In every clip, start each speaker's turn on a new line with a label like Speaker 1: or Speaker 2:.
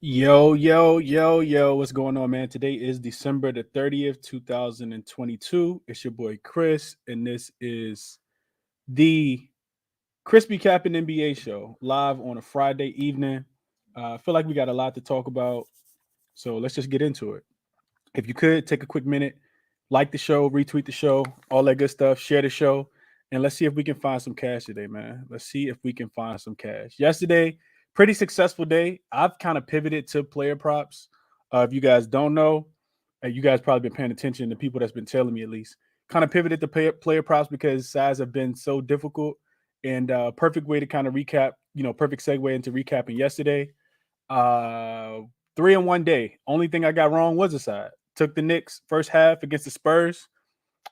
Speaker 1: Yo, what's going on, man? Today is December the 30th, 2022. It's your boy Chris, and this is the ChrisBeCappinn NBA show live on a Friday evening. I feel like we got a lot to talk about, so let's just get into it. If you could take a quick minute, like the show, retweet the show, all that good stuff, share the show, and let's see if we can find some cash today, man. Let's see if we can find some cash. Yesterday, pretty successful day. I've kind of pivoted to player props. If you guys don't know, you guys probably been paying attention to people that's been telling me at least. Kind of pivoted to player props because size have been so difficult. And perfect way to kind of recap, perfect segue into recapping yesterday. Uh, 3 in 1 day. Only thing I got wrong was the side. Took the Knicks first half against the Spurs.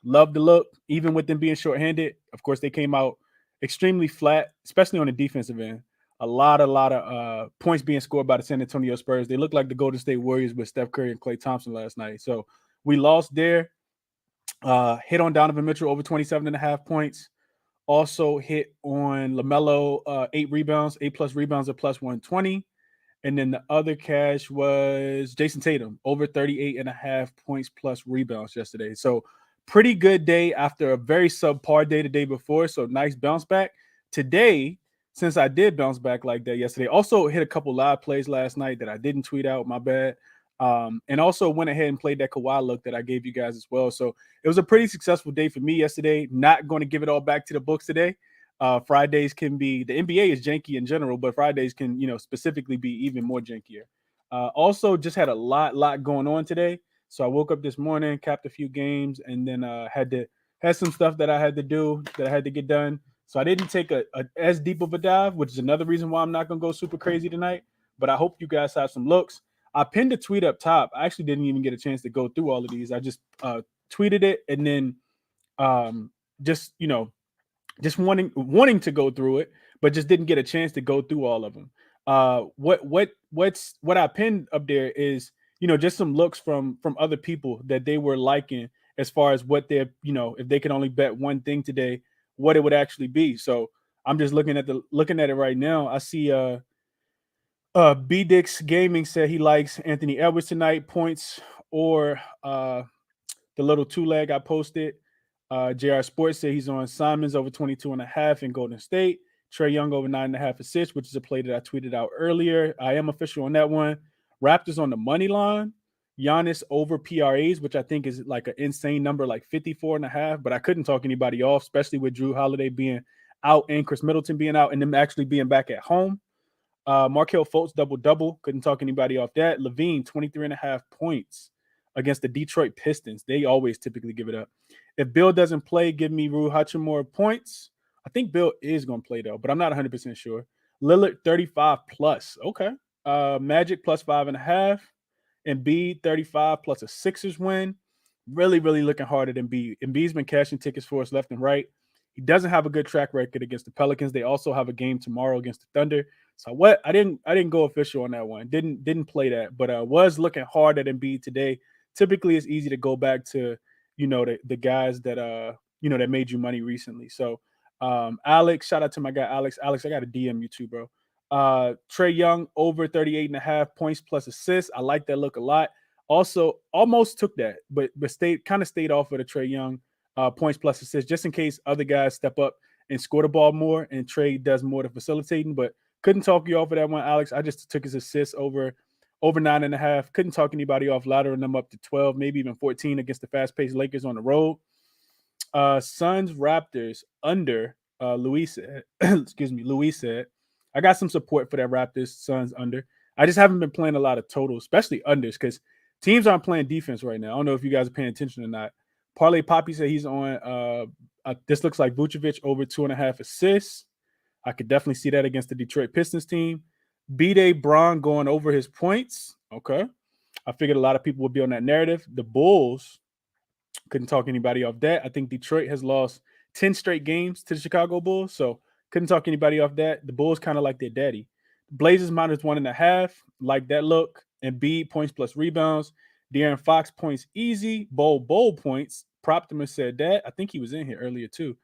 Speaker 1: Loved the look, even with them being shorthanded. Of course, they came out extremely flat, especially on the defensive end. A lot of points being scored by the San Antonio Spurs. They look like the Golden State Warriors with Steph Curry and Klay Thompson last night. So we lost there. Hit on Donovan Mitchell over 27 and a half points. Also hit on LaMelo, 8 rebounds, 8 plus rebounds at plus 120. And then the other cash was Jason Tatum, over 38 and a half points plus rebounds yesterday. So pretty good day after a very subpar day the day before. So nice bounce back. Today, since I did bounce back like that yesterday, also hit a couple live plays last night that I didn't tweet out, my bad. And also went ahead and played that Kawhi look that I gave you guys as well. So it was a pretty successful day for me yesterday. Not going to give it all back to the books today. Fridays can be, the NBA is janky in general, but Fridays can, specifically be even more jankier. Also, just had a lot going on today. So I woke up this morning, capped a few games, and then had some stuff that I had to do that I had to get done. So I didn't take a as deep of a dive, which is another reason why I'm not gonna go super crazy tonight. But I hope you guys have some looks. I pinned a tweet up top. I actually didn't even get a chance to go through all of these. I just tweeted it and then um, just just wanting to go through it, but just didn't get a chance to go through all of them. What I pinned up there is just some looks from other people that they were liking as far as what they're if they could only bet one thing today, what it would actually be. So I'm just looking at it right now. I see B Dix Gaming said he likes Anthony Edwards tonight points or the little two leg I posted. JR Sports said he's on Simons over 22 and a half in Golden State. Trey Young over 9.5 assists, which is a play that I tweeted out earlier. I am official on that one. Raptors on the money line. Giannis over PRAs, which I think is like an insane number, like 54 and a half. But I couldn't talk anybody off, especially with Drew Holiday being out and Chris Middleton being out and them actually being back at home. Markel Fultz double. Couldn't talk anybody off that. Levine, 23 and a half points against the Detroit Pistons. They always typically give it up. If Bill doesn't play, give me Rui Hachimura points. I think Bill is going to play, though, but I'm not 100% sure. Lillard, 35 plus. Okay. Magic plus 5.5. Embiid, 35 plus a Sixers win. Really looking hard at Embiid. Embiid's been cashing tickets for us left and right. He doesn't have a good track record against the Pelicans. They also have a game tomorrow against the Thunder. So I didn't go official on that one. Didn't play that, but was looking hard at Embiid today. Typically, it's easy to go back to the guys that that made you money recently. So Alex, shout out to my guy Alex. Alex, I got to DM you too, bro. Trey Young over 38 and a half points plus assists. I like that look a lot. Also, almost took that, but stayed off of the Trey Young points plus assists just in case other guys step up and score the ball more and Trey does more to facilitating. But couldn't talk you off of that one, Alex. I just took his assists over 9.5. Couldn't talk anybody off, laddering them up to 12, maybe even 14 against the fast-paced Lakers on the road. Suns Raptors under. Luis said, excuse me, Luis said, I got some support for that Raptors Suns under. I just haven't been playing a lot of totals, especially unders, because teams aren't playing defense right now. I don't know if you guys are paying attention or not. Parlay Poppy said he's on. This looks like Vucevic over 2.5 assists. I could definitely see that against the Detroit Pistons team. B-Day Braun going over his points. Okay. I figured a lot of people would be on that narrative. The Bulls, couldn't talk anybody off that. I think Detroit has lost 10 straight games to the Chicago Bulls, so couldn't talk anybody off that. The Bulls kind of like their daddy. Blazers minus 1.5, like that look. And B points plus rebounds. De'Aaron Fox points easy. Bowl points. Proptimus said that. I think he was in here earlier too.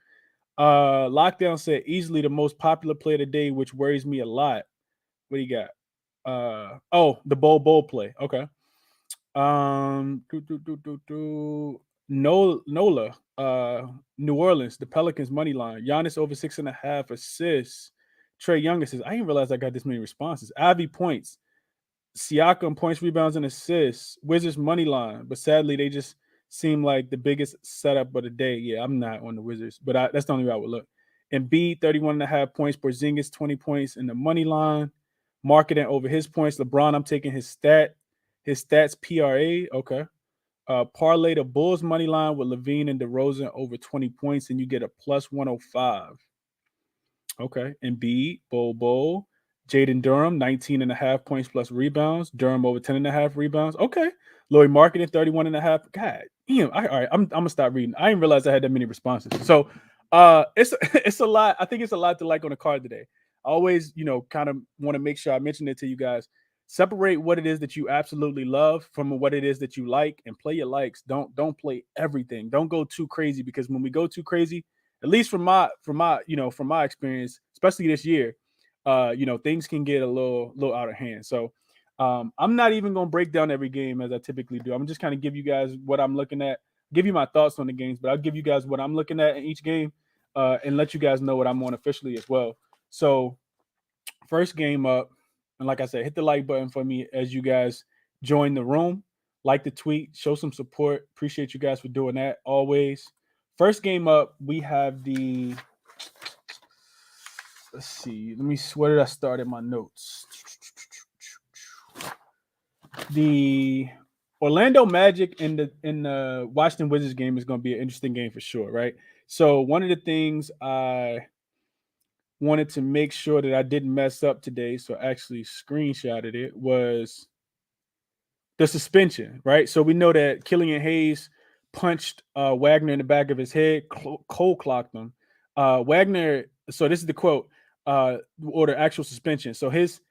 Speaker 1: Lockdown said easily the most popular play today, which worries me a lot. What do you got? The bowl play. Okay. Nola, New Orleans, the Pelicans money line. Giannis over 6.5 assists. Trey Young assists. I didn't realize I got this many responses. Ivy points. Siakam points, rebounds, and assists. Wizards money line, but sadly they just seem like the biggest setup of the day. Yeah, I'm not on the Wizards, but that's the only way I would look. Embiid 31.5 points. Porzingis 20 points in the money line. Marketing over his points. LeBron, I'm taking his stats PRA. Okay. Parlay the Bulls money line with Levine and DeRozan over 20 points, and you get a plus 105. Okay. Embiid, Bowl. Jaden Durham, 19.5 points plus rebounds. Durham over 10.5 rebounds. Okay. Lloyd Marketing, 31.5. God, damn. All right, I'm gonna stop reading. I didn't realize I had that many responses. So it's a lot. I think it's a lot to like on the card today. I always, kind of want to make sure I mention it to you guys. Separate what it is that you absolutely love from what it is that you like, and play your likes. Don't play everything. Don't go too crazy, because when we go too crazy, at least from my experience, especially this year, things can get a little out of hand. So I'm not even going to break down every game as I typically do. I'm just kind of give you guys what I'm looking at, give you my thoughts on the games, but I'll give you guys what I'm looking at in each game, and let you guys know what I'm on officially as well. So first game up, and like I said, hit the like button for me as you guys join the room. Like the tweet, show some support. Appreciate you guys for doing that always. First game up, we have the. Let's see. Where did I start in my notes? The Orlando Magic and the Washington Wizards game is going to be an interesting game for sure, right? So one of the things I wanted to make sure that I didn't mess up today, so I actually screenshotted it, was the suspension, right? So we know that Killian Hayes punched Wagner in the back of his head, cold clocked him. Wagner, so this is the quote, or the actual suspension. So his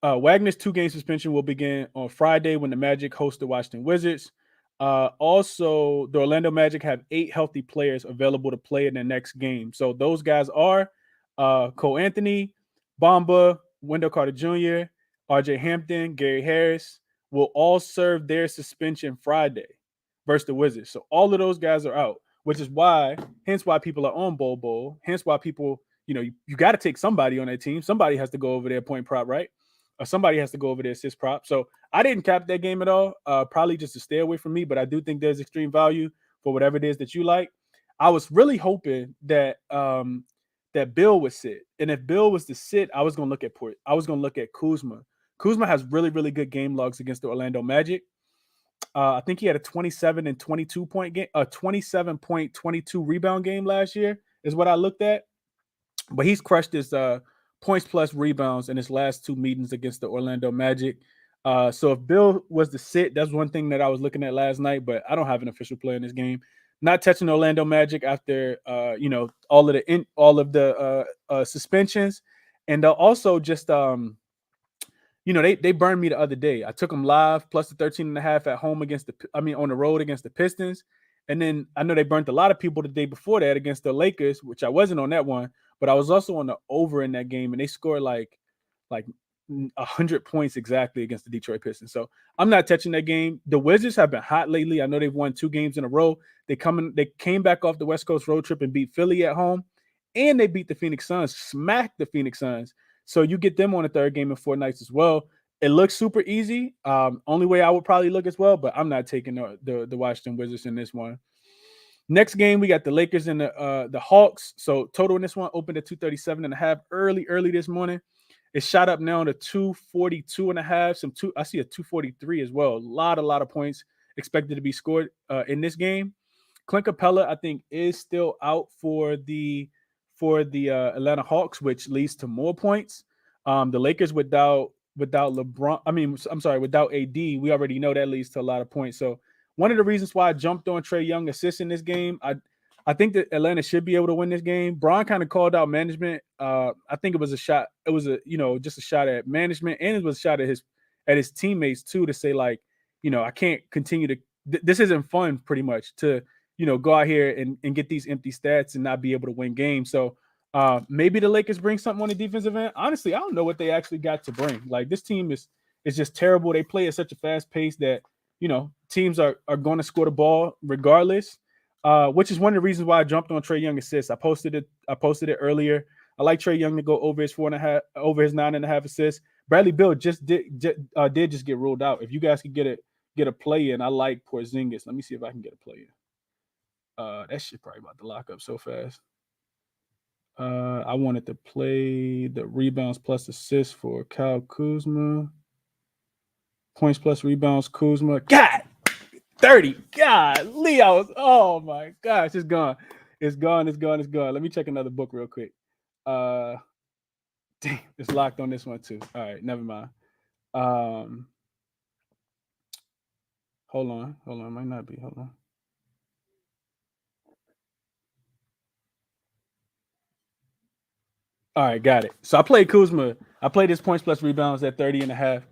Speaker 1: Wagner's 2-game suspension will begin on Friday when the Magic host the Washington Wizards. Also, the Orlando Magic have 8 healthy players available to play in the next game. So those guys are Cole Anthony, Bamba, Wendell Carter Jr., RJ Hampton, Gary Harris will all serve their suspension Friday versus the Wizards. So all of those guys are out, which is hence why people are on Bowl. Hence why people, you got to take somebody on that team. Somebody has to go over their point prop, right? Or somebody has to go over their assist prop. So I didn't cap that game at all, probably just to stay away from me, but I do think there's extreme value for whatever it is that you like. I was really hoping that that Bill would sit. And if Bill was to sit, I was going to look at Kuzma. Kuzma has really, really good game logs against the Orlando Magic. I think he had a 27 and 22 point game, a 27.22 rebound game last year is what I looked at. But he's crushed his points plus rebounds in his last 2 meetings against the Orlando Magic. So if Bill was to sit, that's one thing that I was looking at last night, but I don't have an official play in this game. Not touching Orlando Magic after all of the suspensions, and also just they burned me the other day. I took them live plus the 13.5 at home on the road against the Pistons. And then I know they burnt a lot of people the day before that against the Lakers, which I wasn't on that one, but I was also on the over in that game, and they scored like 100 points exactly against the Detroit Pistons. So I'm not touching that game. The Wizards have been hot lately. I know they've won 2 games in a row. They came back off the West Coast road trip and beat Philly at home, and they beat the Phoenix Suns, smacked the Phoenix Suns. So you get them on the third game in 4 nights as well. It looks super easy. Only way I would probably look as well, but I'm not taking the Washington Wizards in this one. Next game, we got the Lakers and the Hawks. So total in this one opened at 237.5 early this morning. It shot up now to 242.5. I see a 243 as well. A lot of points expected to be scored in this game. Clint Capella, I think, is still out for the Atlanta Hawks, which leads to more points. The Lakers without LeBron, without AD, we already know that leads to a lot of points. So one of the reasons why I jumped on Trae Young assists in this game, I think that Atlanta should be able to win this game. Bron kind of called out management. I think it was a shot. It was just a shot at management, and it was a shot at his teammates too, to say like, I can't continue to. This isn't fun, pretty much, to go out here and get these empty stats and not be able to win games. So maybe the Lakers bring something on the defensive end. Honestly, I don't know what they actually got to bring. Like, this team is is just terrible. They play at such a fast pace that, teams are going to score the ball regardless. Which is one of the reasons why I jumped on Trae Young assists. I posted it earlier. I like Trae Young to go over his 4.5, over his 9.5 assists. Bradley Beal did just get ruled out. If you guys could get a play in, I like Porzingis. Let me see if I can get a play in. That shit probably about to lock up so fast. I wanted to play the rebounds plus assists for Kyle Kuzma. Points plus rebounds, Kuzma. God, 30. God, Leo. Oh my gosh, it's gone. It's gone. Let me check another book real quick. Damn, it's locked on this one too. All right, never mind. Hold on. Might not be. Hold on. All right, got it. So I played Kuzma. I played his points plus rebounds at 30.5.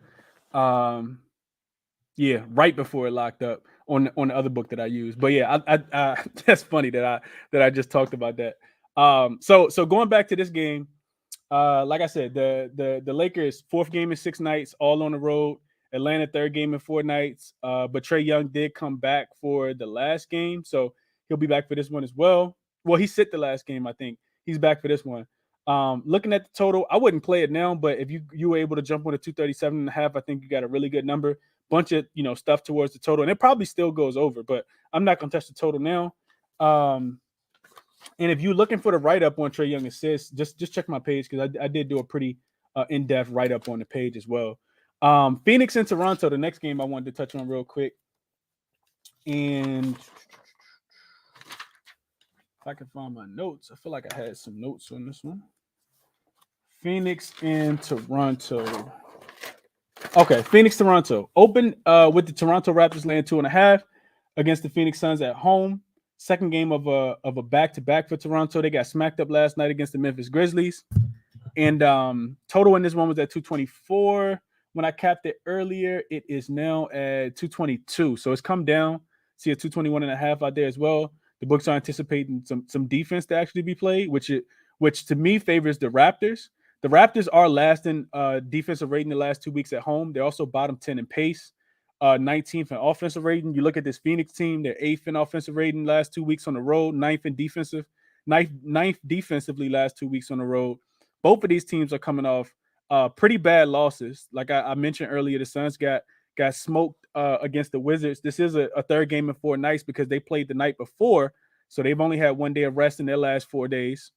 Speaker 1: Yeah, right before it locked up on the other book that I used. But yeah, I that's funny that I just talked about that. So going back to this game, like I said, the Lakers 4th game in 6 nights, all on the road. Atlanta 3rd game in 4 nights. But Trae Young did come back for the last game, so he'll be back for this one as well. Well, he sit the last game, I think. He's back for this one. Looking at the total, I wouldn't play it now, but if you were able to jump on a 237.5, I think you got a really good number. Bunch of stuff towards the total, and it probably still goes over, but I'm not gonna touch the total now. And if you're looking for the write-up on Trae Young assists, just check my page because I did do a pretty in-depth write-up on the page as well. Phoenix and Toronto, the next game I wanted to touch on real quick. And if I can find my notes, I feel like I had some notes on this one. Phoenix and Toronto. Okay, Phoenix, Toronto. Open with the Toronto Raptors laying 2.5 against the Phoenix Suns at home. Second game of a back-to-back for Toronto. They got smacked up last night against the Memphis Grizzlies. And total in this one was at 224. When I capped it earlier, it is now at 222. So it's come down. See a 221.5 out there as well. The books are anticipating some defense to actually be played, which to me favors the Raptors. The Raptors are last in defensive rating the last 2 weeks at home. They're also bottom 10 in pace, 19th in offensive rating. You look at this Phoenix team, they're 8th in offensive rating last 2 weeks on the road, 9th in defensive, ninth defensively last 2 weeks on the road. Both of these teams are coming off pretty bad losses. Like I mentioned earlier, the Suns got smoked against the Wizards. This is a 3rd game in 4 nights because they played the night before, so they've only had 1 day of rest in their last 4 days.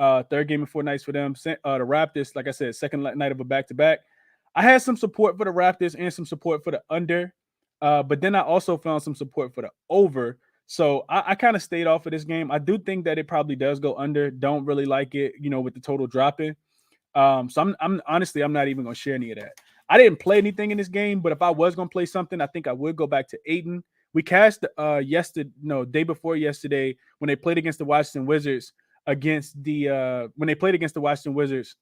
Speaker 1: 3rd game in 4 nights for them. The Raptors, like I said, 2nd night of a back-to-back. I had some support for the Raptors and some support for the under, but then I also found some support for the over. So I kind of stayed off of this game. I do think that it probably does go under. Don't really like it, with the total dropping. So I'm honestly, I'm not even going to share any of that. I didn't play anything in this game, but if I was going to play something, I think I would go back to Aiden. We cashed day before yesterday when they played against the Washington Wizards. When they played against the Washington Wizards,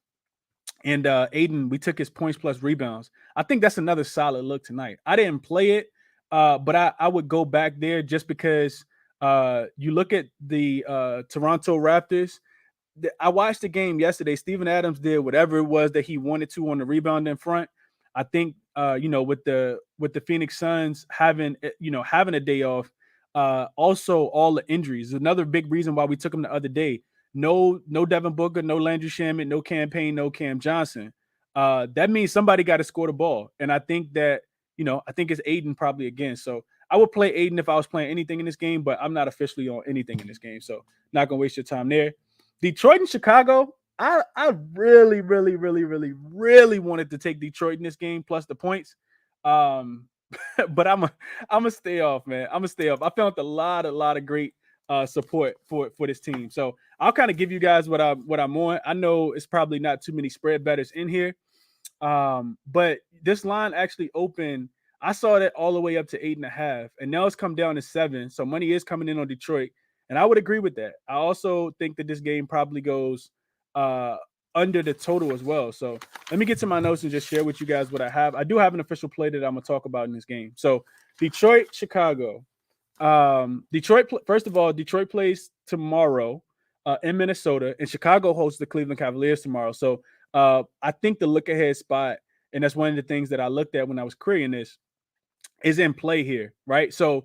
Speaker 1: and Aiden, we took his points plus rebounds. I think that's another solid look tonight. I didn't play it, but I would go back there just because you look at the Toronto Raptors. I watched the game yesterday. Steven Adams did whatever it was that he wanted to on the rebound in front. I think with the Phoenix Suns having a day off, also all the injuries. Another big reason why we took them the other day. No Devin Booker, no Landry Shamet, no campaign, no Cam Johnson. That means somebody got to score the ball. And I think that, I think it's Aiden probably again. So I would play Aiden if I was playing anything in this game, but I'm not officially on anything in this game. So not going to waste your time there. Detroit and Chicago, I really, really, really, really, really wanted to take Detroit in this game plus the points. But I'm gonna stay off, man. I'm gonna stay off. I found a lot of great support for this team. So I'll kind of give you guys what I'm on. I know it's probably not too many spread bettors in here, but this line actually opened. I saw that all the way up to 8.5, and now it's come down to 7. So money is coming in on Detroit, and I would agree with that. I also think that this game probably goes under the total as well. So let me get to my notes and just share with you guys what I have. I do have an official play that I'm gonna talk about in this game. So Detroit, Chicago. First of all, Detroit plays tomorrow in Minnesota, and Chicago hosts the Cleveland Cavaliers tomorrow. So I think the look ahead spot and that's one of the things that I looked at when I was querying this, is in play here, right? So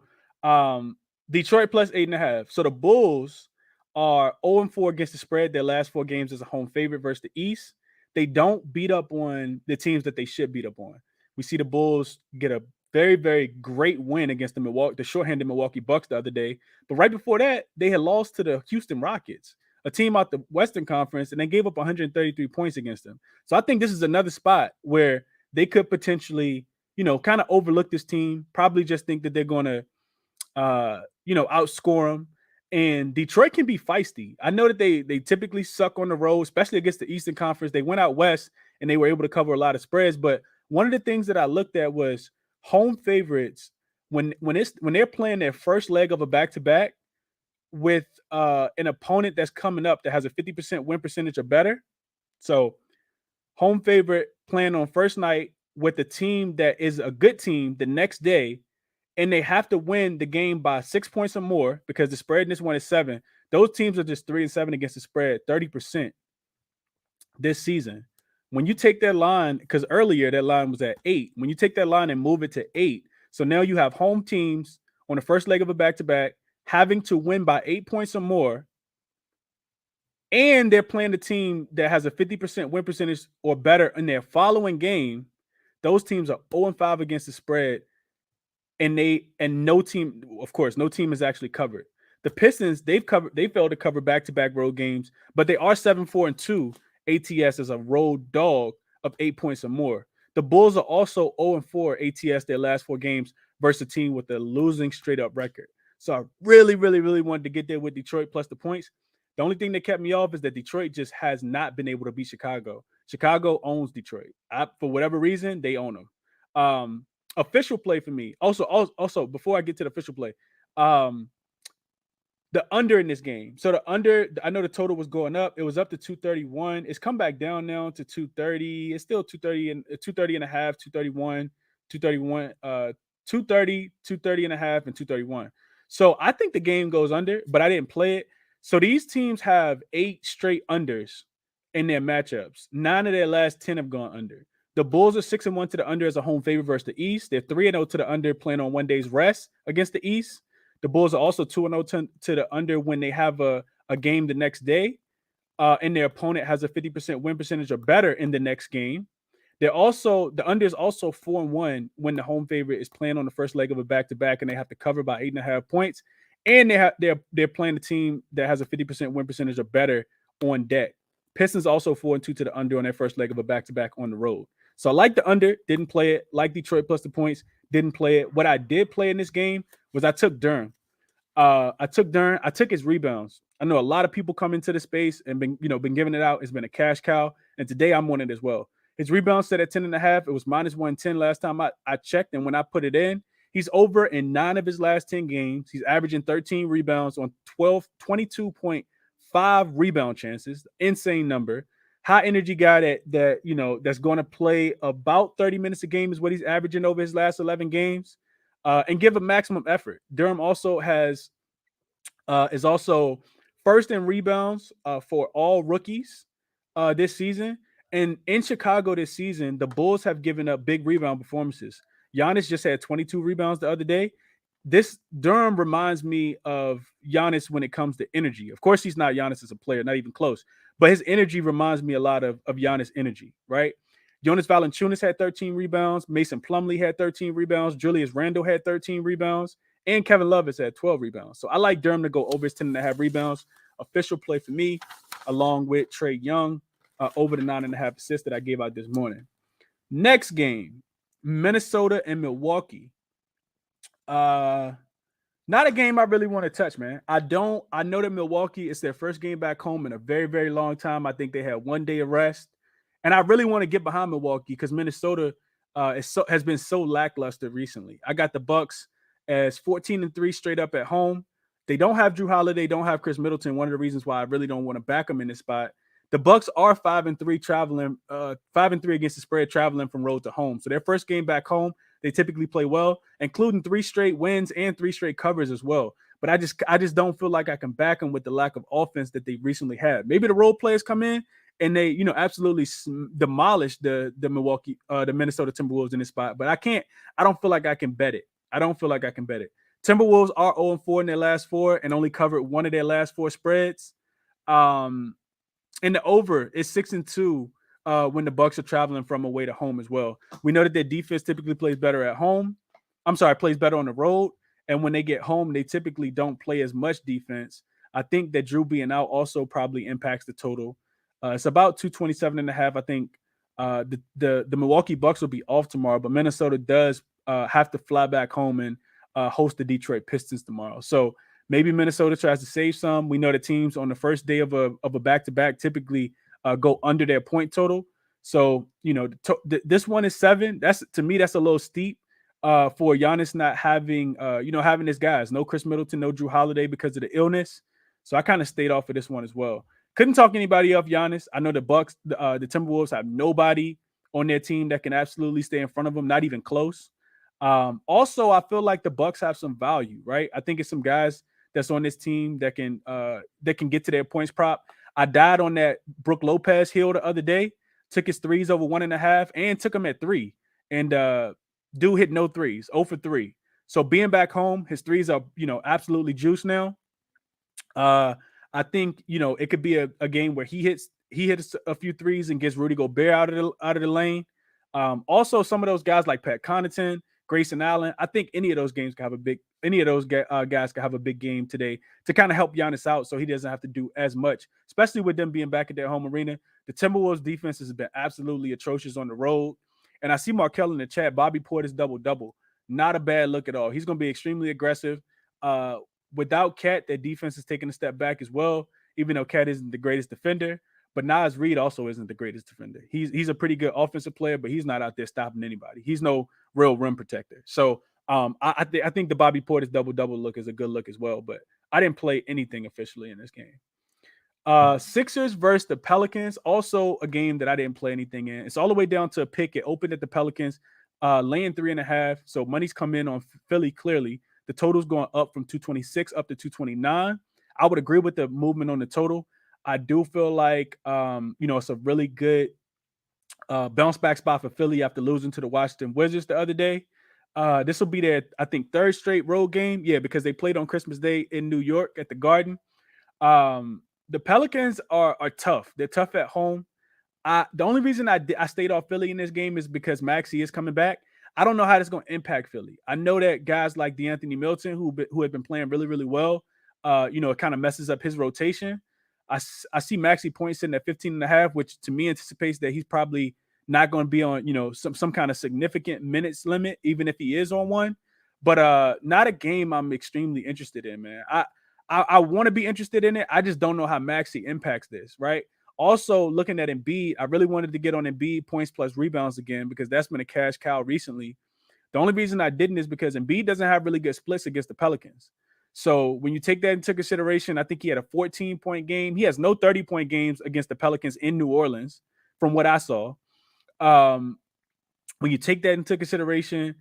Speaker 1: Detroit plus 8.5. So the Bulls are 0-4 against the spread. Their last 4 games as a home favorite versus the East. They don't beat up on the teams that they should beat up on. We see the Bulls get a very, very great win against the shorthanded Milwaukee Bucks the other day. But right before that, they had lost to the Houston Rockets, a team out the Western Conference, and they gave up 133 points against them. So I think this is another spot where they could potentially, kind of overlook this team, probably just think that they're going to, outscore them. And Detroit can be feisty. I know that they typically suck on the road, especially against the Eastern Conference. They went out west and they were able to cover a lot of spreads. But one of the things that I looked at was home favorites when they're playing their first leg of a back-to-back with an opponent that's coming up that has a 50% win percentage or better. So home favorite playing on first night with a team that is a good team the next day, and they have to win the game by 6 points or more because the spread in this one is 7. Those teams are just 3-7 against the spread, 30% this season. When you take that line, because earlier that line was at 8, when you take that line and move it to 8, so now you have home teams on the first leg of a back-to-back having to win by 8 points or more, and they're playing the team that has a 50% win percentage or better in their following game. Those teams are 0-5 against the spread. And no team, of course, no team is actually covered. The Pistons, they failed to cover back-to-back road games, but they are 7-4-2 ATS as a road dog of 8 points or more. The Bulls are also 0-4 ATS their last 4 games versus a team with a losing straight-up record. So I really, really, really wanted to get there with Detroit plus the points. The only thing that kept me off is that Detroit just has not been able to beat Chicago. Chicago owns Detroit. For whatever reason, they own them. Official play for me. Also, before I get to the official play, the under in this game. So the under, I know the total was going up. It was up to 231. It's come back down now to 230. It's still 230 and 230 and a half, 231, 231, 230, 230 and a half, and 231. So I think the game goes under, but I didn't play it. So these teams have 8 straight unders in their matchups. 9 of their last 10 have gone under. The Bulls are 6-1 to the under as a home favorite versus the East. They're 3-0 to the under playing on one day's rest against the East. The Bulls are also 2-0 to the under when they have a game the next day, and their opponent has a 50% win percentage or better in the next game. The under is also 4-1 when the home favorite is playing on the first leg of a back-to-back and they have to cover by 8.5 points. And they're playing a team that has a 50% win percentage or better on deck. Pistons also 4-2 to the under on their first leg of a back-to-back on the road. So I like the under, didn't play it. Like Detroit plus the points, didn't play it. What I did play in this game was I took Durham. I took his rebounds. I know a lot of people come into the space and been giving it out. It's been a cash cow. And today I'm on it as well. His rebounds set at 10.5. It was minus 110 last time I checked. And when I put it in, he's over in 9 of his last 10 games. He's averaging 13 rebounds on 22.5 rebound chances. Insane number. High energy guy that's going to play about 30 minutes a game is what he's averaging over his last 11 games, and give a maximum effort. Durham also is also first in rebounds for all rookies this season. And in Chicago this season, the Bulls have given up big rebound performances. Giannis just had 22 rebounds the other day. This Durham reminds me of Giannis when it comes to energy. Of course, he's not Giannis as a player, not even close. But his energy reminds me a lot of Giannis' energy, right? Jonas Valanciunas had 13 rebounds. Mason Plumlee had 13 rebounds. Julius Randle had 13 rebounds. And Kevin Love has had 12 rebounds. So I like Durham to go over his 10.5 rebounds. Official play for me, along with Trae Young, over the 9.5 assists that I gave out this morning. Next game, Minnesota and Milwaukee. Not a game I really want to touch, man. I know that Milwaukee is their first game back home in a very, very long time. I think they had 1 day of rest. And I really want to get behind Milwaukee because Minnesota has been so lackluster recently. I got the Bucks as 14-3 straight up at home. They don't have Drew Holiday, don't have Chris Middleton. One of the reasons why I really don't want to back them in this spot. The Bucks are 5-3 traveling, 5-3 against the spread traveling from road to home. So their first game back home, they typically play well, including 3 straight wins and 3 straight covers as well. But I just don't feel like I can back them with the lack of offense that they recently had. Maybe the role players come in and they, absolutely demolished the Minnesota Timberwolves in this spot. But I don't feel like I can bet it. I don't feel like I can bet it. Timberwolves are 0-4 in their last four and only covered one of their last four spreads. And the over is 6-2 when the Bucks are traveling from away to home as well. We know that their defense typically plays better at home. Plays better on the road. And when they get home, they typically don't play as much defense. I think that Drew being out also probably impacts the total. It's about 227.5. I think the Milwaukee Bucks will be off tomorrow, but Minnesota does have to fly back home and host the Detroit Pistons tomorrow. So maybe Minnesota tries to save some. We know the teams on the first day of a back-to-back typically go under their point total. So, this one is 7. To me, that's a little steep for Giannis not having, having his guys. No Chris Middleton, no Drew Holiday because of the illness. So I kind of stayed off of this one as well. Couldn't talk anybody off Giannis. I know the Bucks, the Timberwolves have nobody on their team that can absolutely stay in front of them, not even close. Also, I feel like the Bucks have some value, right? I think it's some guys that's on this team that can get to their points prop. I died on that Brook Lopez hill the other day, took his threes over 1.5 and took him at 3. And dude hit no threes, 0 for 3. So being back home, his threes are, absolutely juiced now. I think, it could be a game where he hits a few threes and gets Rudy Gobert out of the lane. Also, some of those guys like Pat Connaughton, Grayson Allen, I think any of those guys can have a big game today to kind of help Giannis out so he doesn't have to do as much, especially with them being back at their home arena. The Timberwolves defense has been absolutely atrocious on the road. And I see Markel in the chat, Bobby Portis double-double. Not a bad look at all. He's going to be extremely aggressive. Without Cat, their defense is taking a step back as well, even though Cat isn't the greatest defender. But Naz Reid also isn't the greatest defender. He's a pretty good offensive player, but he's not out there stopping anybody. He's no real rim protector. So I think the Bobby Portis double-double look is a good look as well, but I didn't play anything officially in this game. Sixers versus the Pelicans, also a game that I didn't play anything in. It's all the way down to a pick. It opened at the Pelicans, laying 3.5. So money's come in on Philly clearly. The total's going up from 226 up to 229. I would agree with the movement on the total. I do feel like, it's a really good bounce back spot for Philly after losing to the Washington Wizards the other day. This will be their, I think, third straight road game. Yeah, because they played on Christmas Day in New York at the Garden. The Pelicans are tough. They're tough at home. The only reason I stayed off Philly in this game is because Maxey is coming back. I don't know how that's going to impact Philly. I know that guys like DeAnthony Milton, who have been playing really, really well, it kind of messes up his rotation. I see Maxey points sitting at 15.5, which to me anticipates that he's probably not going to be on, some kind of significant minutes limit, even if he is on one. But not a game I'm extremely interested in, man. I want to be interested in it. I just don't know how Maxey impacts this, right? Also, looking at Embiid, I really wanted to get on Embiid points plus rebounds again because that's been a cash cow recently. The only reason I didn't is because Embiid doesn't have really good splits against the Pelicans. So when you take that into consideration, I think he had a 14-point game. He has no 30-point games against the Pelicans in New Orleans, from what I saw. When you take that into consideration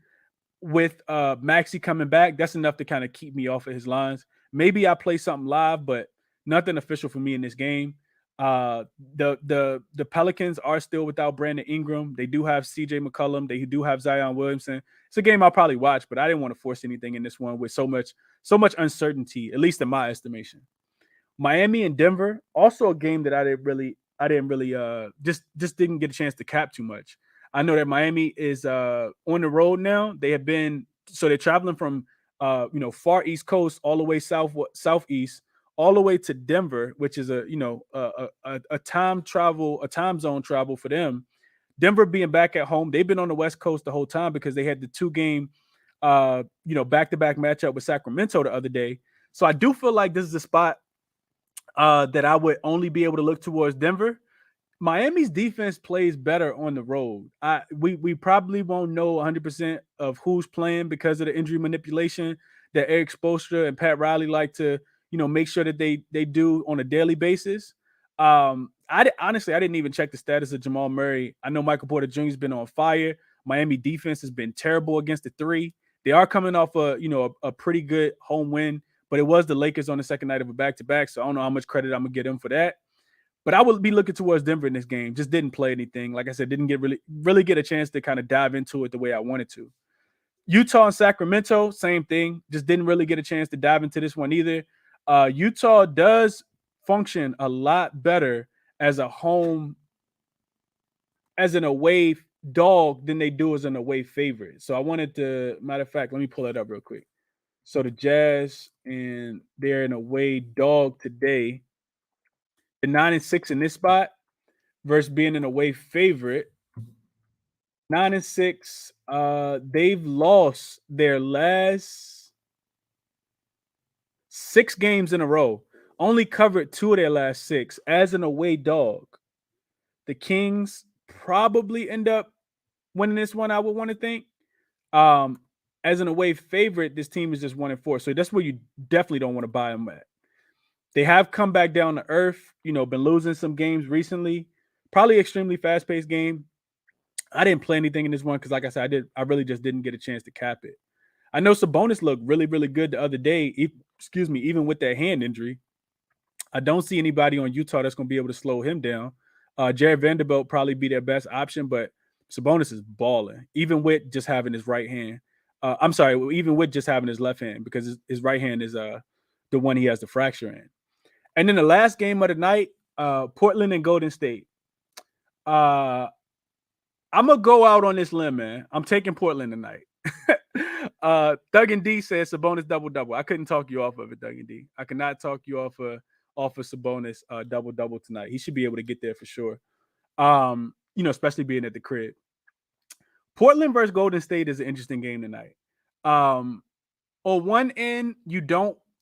Speaker 1: with Maxey coming back, that's enough to kind of keep me off of his lines. Maybe I play something live, but nothing official for me in this game. The Pelicans are still without Brandon Ingram. They do have CJ McCollum. They do have Zion Williamson. It's a game I'll probably watch, but I didn't want to force anything in this one with so much uncertainty, at least in my estimation. Miami and Denver, also a game that I didn't really just didn't get a chance to cap too much. I know that Miami is on the road now. They're traveling from far East Coast all the way southeast, all the way to Denver, which is a time zone travel for them. Denver being back at home, they've been on the West Coast the whole time because they had the 2-game back-to-back matchup with Sacramento the other day. So I do feel like this is a spot that I would only be able to look towards Denver. Miami's defense plays better on the road. We probably won't know 100% of who's playing because of the injury manipulation that Eric Spoelstra and Pat Riley like to, make sure that they do on a daily basis. I didn't even check the status of Jamal Murray. I know Michael Porter Jr. has been on fire. Miami defense has been terrible against the 3. They are coming off a pretty good home win, but it was the Lakers on the second night of a back-to-back, so I don't know how much credit I'm gonna get them for that. But I would be looking towards Denver in this game. Just didn't play anything. Like I said, didn't get really get a chance to kind of dive into it the way I wanted to. Utah and Sacramento, same thing. Just didn't really get a chance to dive into this one either. Utah does function a lot better as a home, as an away dog than they do as an away favorite. So I wanted to, matter of fact, let me pull it up real quick. So the Jazz, and they're an away dog today. The 9-6 in this spot versus being an away favorite. 9-6. They've lost their last 6 games in a row. Only covered 2 of their last 6 as an away dog. The Kings probably end up winning this one, I would want to think. As an away favorite, this team is just 1-4. So that's where you definitely don't want to buy them at. They have come back down to earth, been losing some games recently. Probably extremely fast-paced game. I didn't play anything in this one because, like I said, I really just didn't get a chance to cap it. I know Sabonis looked really, really good the other day. Even with that hand injury. I don't see anybody on Utah that's going to be able to slow him down. Jared Vanderbilt probably be their best option, but Sabonis is balling, even with just having his right hand. I'm sorry, even with just having his left hand, because his right hand is the one he has the fracture in. And then the last game of the night, Portland and Golden State. I'm going to go out on this limb, man. I'm taking Portland tonight. Doug and D says Sabonis double-double. I couldn't talk you off of it, Doug and D. I cannot talk you off of Sabonis double-double tonight. He should be able to get there for sure. Especially being at the crib. Portland versus Golden State is an interesting game tonight. On one end,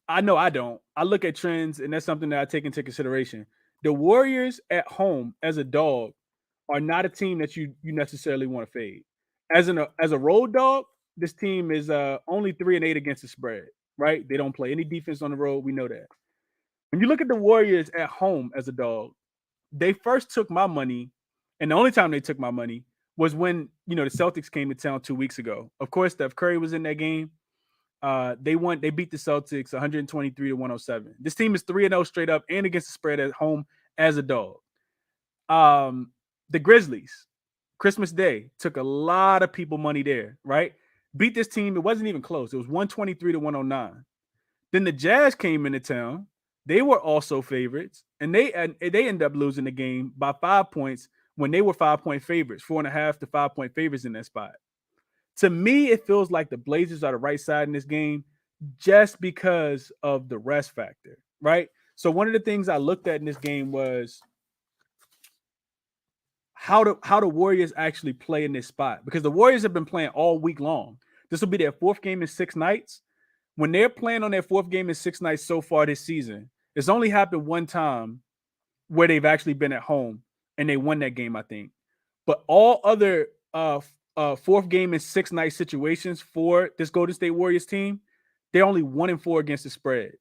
Speaker 1: I don't. I look at trends, and that's something that I take into consideration. The Warriors at home as a dog are not a team that you necessarily want to fade. As a road dog, this team is only 3-8 against the spread, right? They don't play any defense on the road. We know that. When you look at the Warriors at home as a dog, they first took my money, and the only time they took my money was when the Celtics came to town 2 weeks ago. Of course, Steph Curry was in that game. They beat the Celtics 123-107. This team is 3-0 straight up and against the spread at home as a dog. The Grizzlies, Christmas Day, took a lot of people money there, right? Beat this team. It wasn't even close. It was 123-109. Then the Jazz came into town. They were also favorites, and they ended up losing the game by 5 points when they were 5-point favorites, 4.5 to 5-point favorites in that spot. To me, it feels like the Blazers are the right side in this game just because of the rest factor, right? So one of the things I looked at in this game was how the Warriors actually play in this spot, because the Warriors have been playing all week long. This will be their 4th game in 6 nights. When they're playing on their 4th game in 6 nights so far this season, it's only happened one time where they've actually been at home and they won that game, I think. But all other 4th game in 6 night situations for this Golden State Warriors team, they're only 1-4 against the spread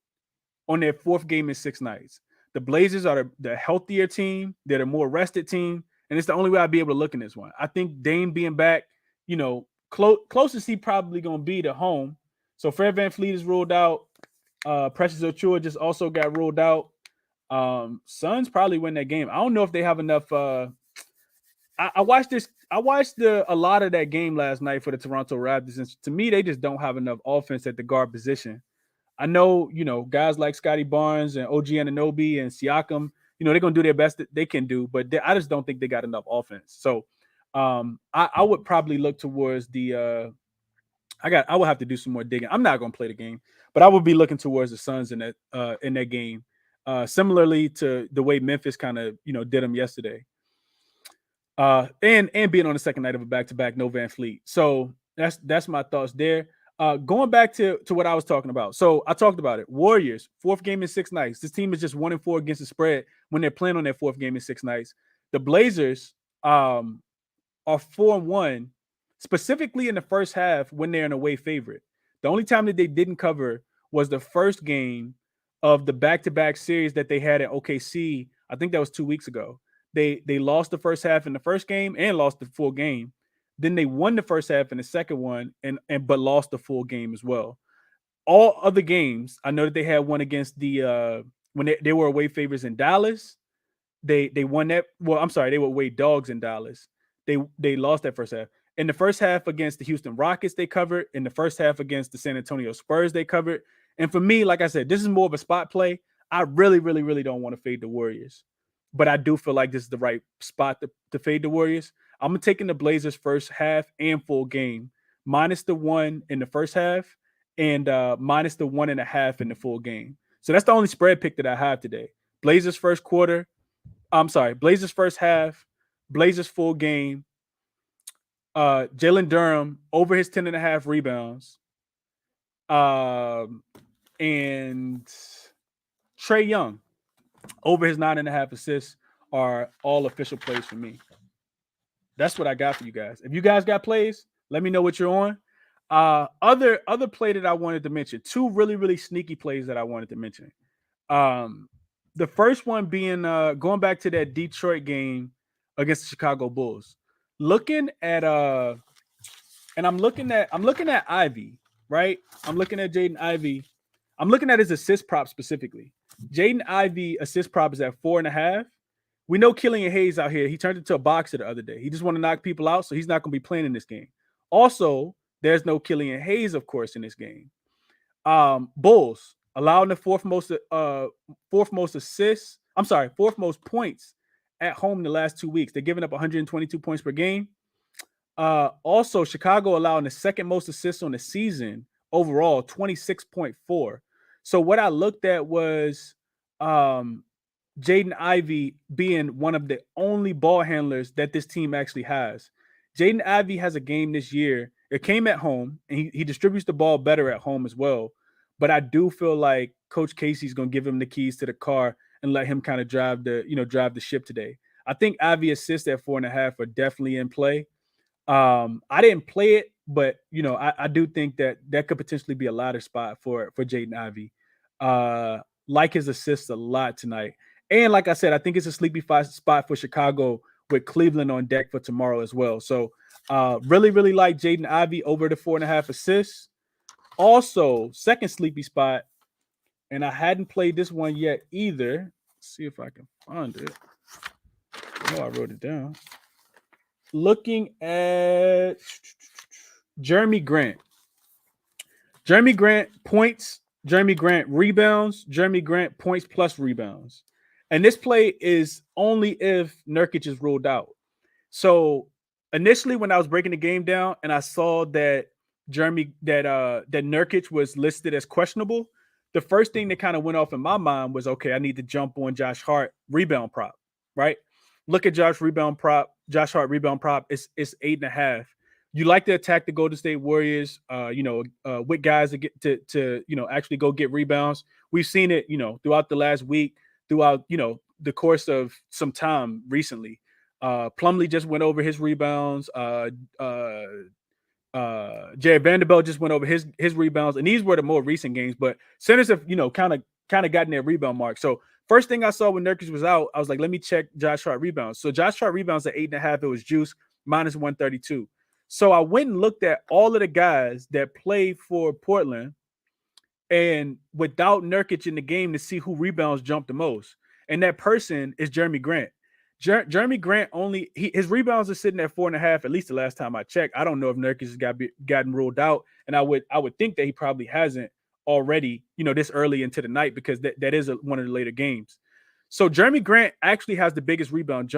Speaker 1: on their 4th game in 6 nights. The Blazers are the healthier team. They're the more rested team. And it's the only way I'd be able to look in this one. I think Dame being back, closest he probably going to be to home. So Fred VanVleet is ruled out. Precious Achiuwa just also got ruled out. Suns probably win that game. I don't know if they have enough. I watched this. I watched a lot of that game last night for the Toronto Raptors, and to me, they just don't have enough offense at the guard position. I know, guys like Scotty Barnes and OG Anunoby and Siakam, they're going to do their best that they can do, but I just don't think they got enough offense. So I would probably look towards the I will have to do some more digging. I'm not going to play the game, but I would be looking towards the Suns in that game, similarly to the way Memphis kind of did them yesterday. And being on the second night of a back-to-back, no VanVleet. So that's my thoughts there. Going back to what I was talking about. So I talked about it. Warriors, 4th game in 6 nights. This team is just 1-4 against the spread when they're playing on their 4th game in 6 nights. The Blazers are 4-1, specifically in the first half when they're an away favorite. The only time that they didn't cover was the first game of the back-to-back series that they had at OKC. I think that was 2 weeks ago. They lost the first half in the first game and lost the full game. Then they won the first half in the second one but lost the full game as well. All other games, I know that they had one against the when they were away favorites in Dallas. They won that. Well, I'm sorry, they were way dogs in Dallas. They lost that first half. In the first half against the Houston Rockets, they covered. In the first half against the San Antonio Spurs, they covered. And for me, like I said, this is more of a spot play. I really, really, really don't want to fade the Warriors, but I do feel like this is the right spot to fade the Warriors. I'm taking the Blazers first half and full game, minus the 1 in the first half, and minus the 1.5 in the full game. So that's the only spread pick that I have today. Blazers first quarter. I'm sorry, Blazers first half, Blazers full game. Jalen Durham over his 10.5 rebounds. And Trae Young over his 9.5 assists are all official plays for me. That's what I got for you guys. If you guys got plays, let me know what you're on. Other play that I wanted to mention, two really, really sneaky plays that I wanted to mention. The first one being going back to that Detroit game against the Chicago Bulls. Looking at and I'm looking at Ivy, right? I'm looking at Jaden Ivy. I'm looking at his assist prop specifically. Jaden Ivy assist prop is at 4.5. We know Killian Hayes out here. He turned into a boxer the other day. He just want to knock people out, so he's not going to be playing in this game. Also, there's no Killian Hayes, of course, in this game. Bulls allowing the fourth most assists. I'm sorry, fourth most points at home in the last 2 weeks. They're giving up 122 points per game. Also, Chicago allowing the second most assists on the season overall, 26.4. So what I looked at was Jaden Ivey being one of the only ball handlers that this team actually has. Jaden Ivey has a game this year. It came at home, and he distributes the ball better at home as well. But I do feel like Coach Casey's going to give him the keys to the car and let him kind of drive the ship today. I think Ivy assists at 4.5 are definitely in play. I didn't play it, but I do think that could potentially be a ladder spot for Jaden Ivey. Like his assists a lot tonight. And like I said, I think it's a sleepy spot for Chicago with Cleveland on deck for tomorrow as well. So really, really like Jaden Ivey over the 4.5 assists. Also, second sleepy spot, and I hadn't played this one yet either. Let's see if I can find it. I know I wrote it down. Looking at Jeremy Grant. Jeremy Grant points, Jeremy Grant rebounds, Jeremy Grant points plus rebounds. And this play is only if Nurkic is ruled out. So initially when I was breaking the game down and I saw that that Nurkic was listed as questionable, the first thing that kind of went off in my mind was, okay, I need to jump on Josh Hart rebound prop, right? Look at Josh Hart rebound prop. It's 8.5. You like to attack the Golden State Warriors, with guys to get to actually go get rebounds. We've seen it, throughout the last week, throughout the course of some time recently. Plumlee just went over his rebounds. Jared Vanderbilt just went over his rebounds, and these were the more recent games. But centers have kind of gotten their rebound mark. So first thing I saw when Nurkic was out, I was like, let me check Josh Hart rebounds. So Josh Hart rebounds at 8.5. It was juice minus 132. So I went and looked at all of the guys that played for Portland, and without Nurkic in the game to see who rebounds jumped the most, and that person is Jeremy Grant. Jeremy Grant his rebounds are sitting at 4.5, at least the last time I checked. I don't know if Nurkic has gotten ruled out, and I would think that he probably hasn't already, this early into the night, because that is one of the later games. So Jeremy Grant actually has the biggest rebound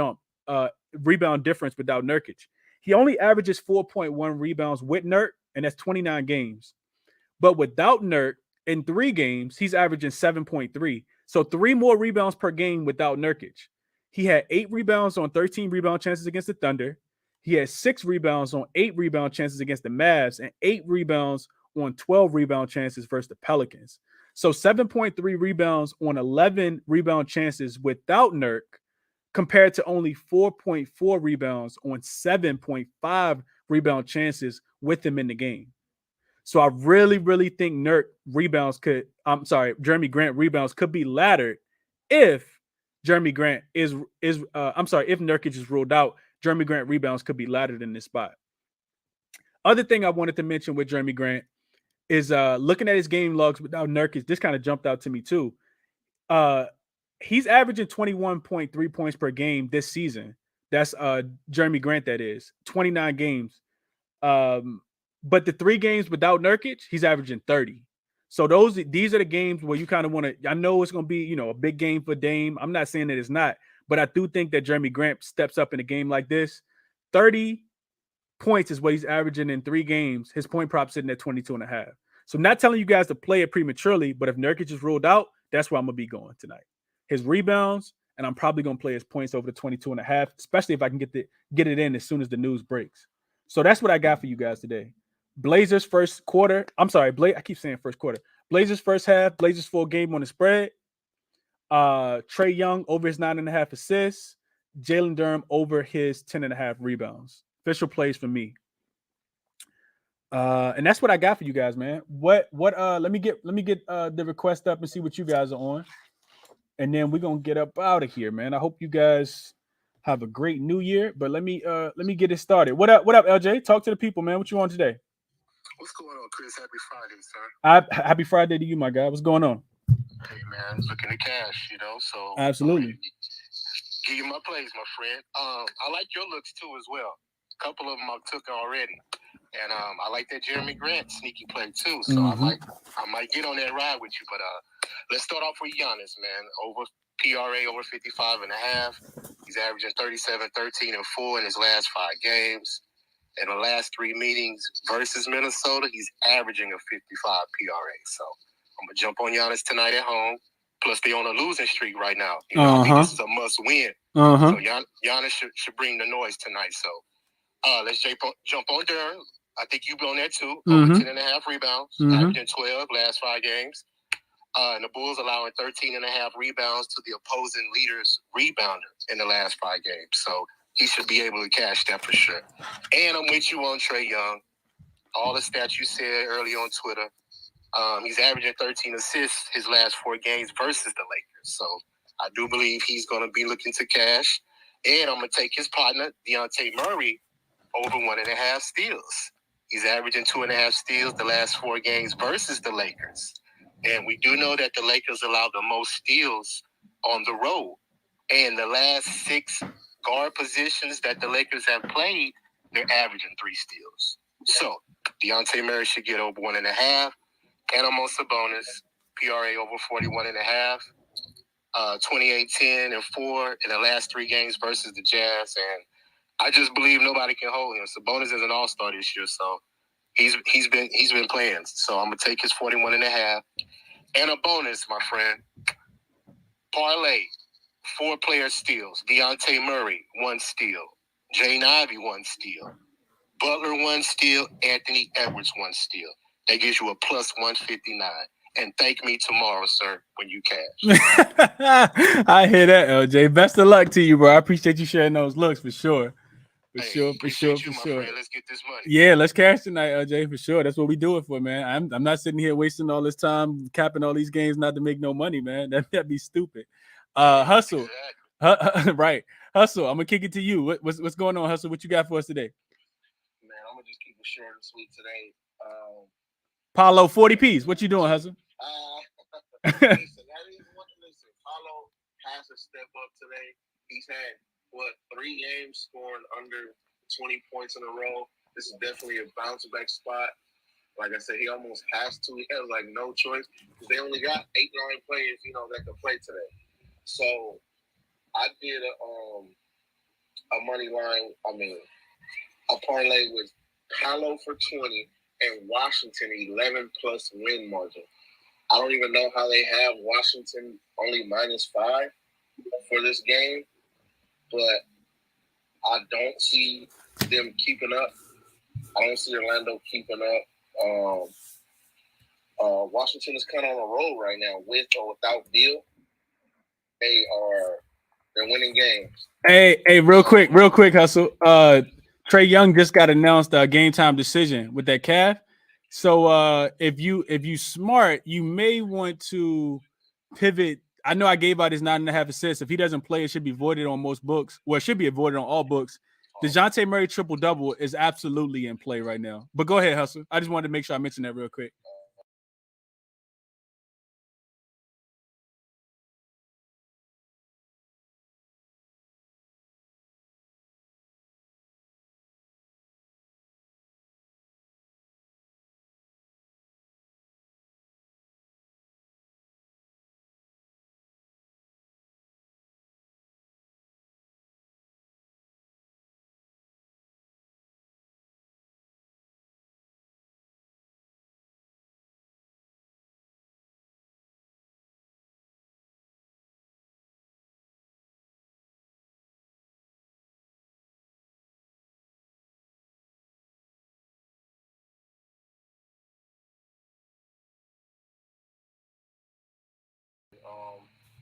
Speaker 1: difference without Nurkic. He only averages 4.1 rebounds with Nurk, and that's 29 games. But without Nurk, in 3 games, he's averaging 7.3. So 3 more rebounds per game without Nurkic. He had 8 rebounds on 13 rebound chances against the Thunder. He had 6 rebounds on 8 rebound chances against the Mavs, and 8 rebounds on 12 rebound chances versus the Pelicans. So 7.3 rebounds on 11 rebound chances without Nurk, compared to only 4.4 rebounds on 7.5 rebound chances with him in the game. So I really, really think Jeremy Grant rebounds could be laddered if Jeremy Grant if Nurkic is ruled out. Jeremy Grant rebounds could be laddered in this spot. Other thing I wanted to mention with Jeremy Grant is looking at his game logs without Nurkic. This kind of jumped out to me too. He's averaging 21.3 points per game this season. That's Jeremy Grant, that is 29 games. But the 3 games without Nurkic, he's averaging 30. So these are the games where you kind of want to. I know it's going to be a big game for Dame. I'm not saying that it's not, but I do think that Jeremy Grant steps up in a game like this. 30 points is what he's averaging in 3 games. His point prop sitting at 22.5. So I'm not telling you guys to play it prematurely, but if Nurkic is ruled out, that's where I'm gonna be going tonight. His rebounds, and I'm probably gonna play his points over the 22.5, especially if I can get it in as soon as the news breaks. So that's what I got for you guys today. Blazers first quarter. I'm sorry, I keep saying first quarter. Blazers first half. Blazers full game on the spread. Trae Young over his 9.5 assists. Jalen Durham over his 10.5 rebounds. Official plays for me. And that's what I got for you guys, man. Let me get the request up and see what you guys are on. And then we're gonna get up out of here, man. I hope you guys have a great new year. But let me get it started. What up, LJ? Talk to the people, man. What you on today?
Speaker 2: What's going on, Chris? Happy Friday, sir.
Speaker 1: Happy Friday to you, my guy. What's going on?
Speaker 2: Hey, man, looking at cash, so
Speaker 1: absolutely.
Speaker 2: Give you my plays, my friend. I like your looks too as well. A couple of them I took already, and I like that Jeremy Grant sneaky play too. So I might get on that ride with you. But let's start off with Giannis, man. Over PRA over 55.5. He's averaging 37, 13, and 4 in his last 5 games. In the last 3 meetings versus Minnesota, he's averaging a 55 PRA. So I'm going to jump on Giannis tonight at home. Plus, they're on a losing streak right now. I think this is a must-win. So Giannis should bring the noise tonight. So let's jump on Durham. I think you've been on there too. Over 10.5 rebounds, averaging 12 last 5 games. And the Bulls allowing 13.5 rebounds to the opposing leader's rebounder in the last 5 games. So he should be able to cash that for sure. And I'm with you on Trae Young. All the stats you said earlier on Twitter. He's averaging 13 assists his last 4 games versus the Lakers. So I do believe he's going to be looking to cash. And I'm going to take his partner, Dejounte Murray, over 1.5 steals. He's averaging 2.5 steals the last 4 games versus the Lakers. And we do know that the Lakers allow the most steals on the road. And the last 6 guard positions that the Lakers have played, they're averaging 3 steals. So Dejounte Murray should get over 1.5. And I'm on Sabonis, PRA over 41.5. 28, 10, and 4 in the last 3 games versus the Jazz. And I just believe nobody can hold him. Sabonis is an all-star this year, so he's been playing. So I'm going to take his 41.5. And a bonus, my friend. Parlay, 4-player steals. Dejounte Murray, 1 steal. Jaden Ivey, 1 steal. Butler, 1 steal. Anthony Edwards, 1 steal. That gives you a plus 159. And thank me tomorrow, sir, when you cash.
Speaker 1: I hear that, LJ. Best of luck to you, bro. I appreciate you sharing those looks for sure. For sure.
Speaker 2: Friend. Let's get this money.
Speaker 1: Yeah, let's cash tonight, LJ, for sure. That's what we do it for, man. I'm not sitting here wasting all this time capping all these games not to make no money, man. That'd be stupid. Hustle.
Speaker 2: Exactly.
Speaker 1: Right. Hustle. I'm gonna kick it to you. What's going on, Hustle? What you got for us today?
Speaker 3: Man, I'm gonna just keep it short and sweet today.
Speaker 1: Paulo, 40 piece. What you doing, Hustle?
Speaker 3: Listen, Paulo has to step up today. He's had 3 games scoring under 20 points in a row. This is definitely a bounce back spot. Like I said, he almost has to. He has no choice because they only got 8-9 players, that can play today. So I did a money line. A parlay with Paulo for 20 and Washington 11+ win margin. I don't even know how they have Washington only -5 for this game, but I don't see them keeping up. I don't see Orlando keeping up. Washington is kind of on a roll right now, with or without Beal. They're winning games.
Speaker 1: Hey, real quick, Hustle. Trae Young just got announced a game time decision with that calf. So if you smart, you may want to pivot. I know I gave out his 9.5 assists. If he doesn't play, it should be voided on most books. Well, it should be avoided on all books. DeJounte Murray triple-double is absolutely in play right now. But go ahead, Hustle. I just wanted to make sure I mentioned that real quick.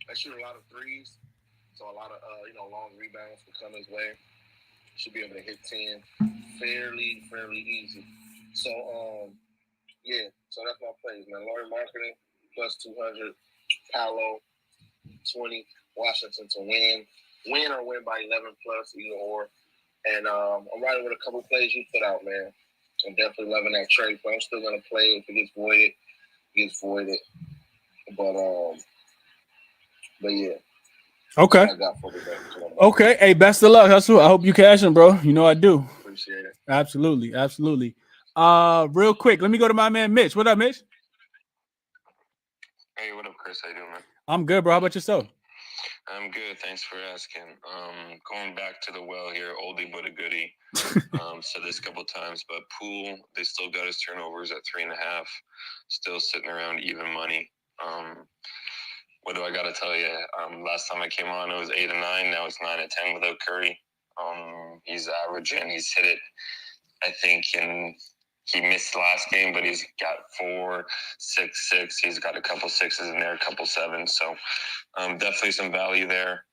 Speaker 3: They shoot a lot of threes, so a lot of long rebounds will come his way. Should be able to hit 10 fairly easy. So yeah, so that's my plays, man. Laurie Marketing plus 200, Paolo 20, Washington to win or win by 11 plus, either or. And I'm riding with a couple plays you put out, man. I'm definitely loving that trade, but I'm still gonna play if it gets voided. It gets voided. But yeah.
Speaker 1: Okay. Okay. Hey, best of luck, Hustle. I hope you cash him, bro. You know I do.
Speaker 3: Appreciate it.
Speaker 1: Absolutely. Real quick, let me go to my man Mitch. What up, Mitch?
Speaker 4: Hey, what up, Chris? How you doing, man?
Speaker 1: I'm good, bro. How about yourself?
Speaker 4: I'm good. Thanks for asking. Going back to the well here, oldie but a goodie. Said this a couple times, but Poole, they still got his turnovers at 3.5, still sitting around even money. What do I got to tell you? Last time I came on, it was 8 and 9. Now it's 9 and 10 without Curry. He's averaging. He's hit it, I think, he missed last game, but he's got 4, 6, 6. He's got a couple sixes in there, a couple sevens. So definitely some value there.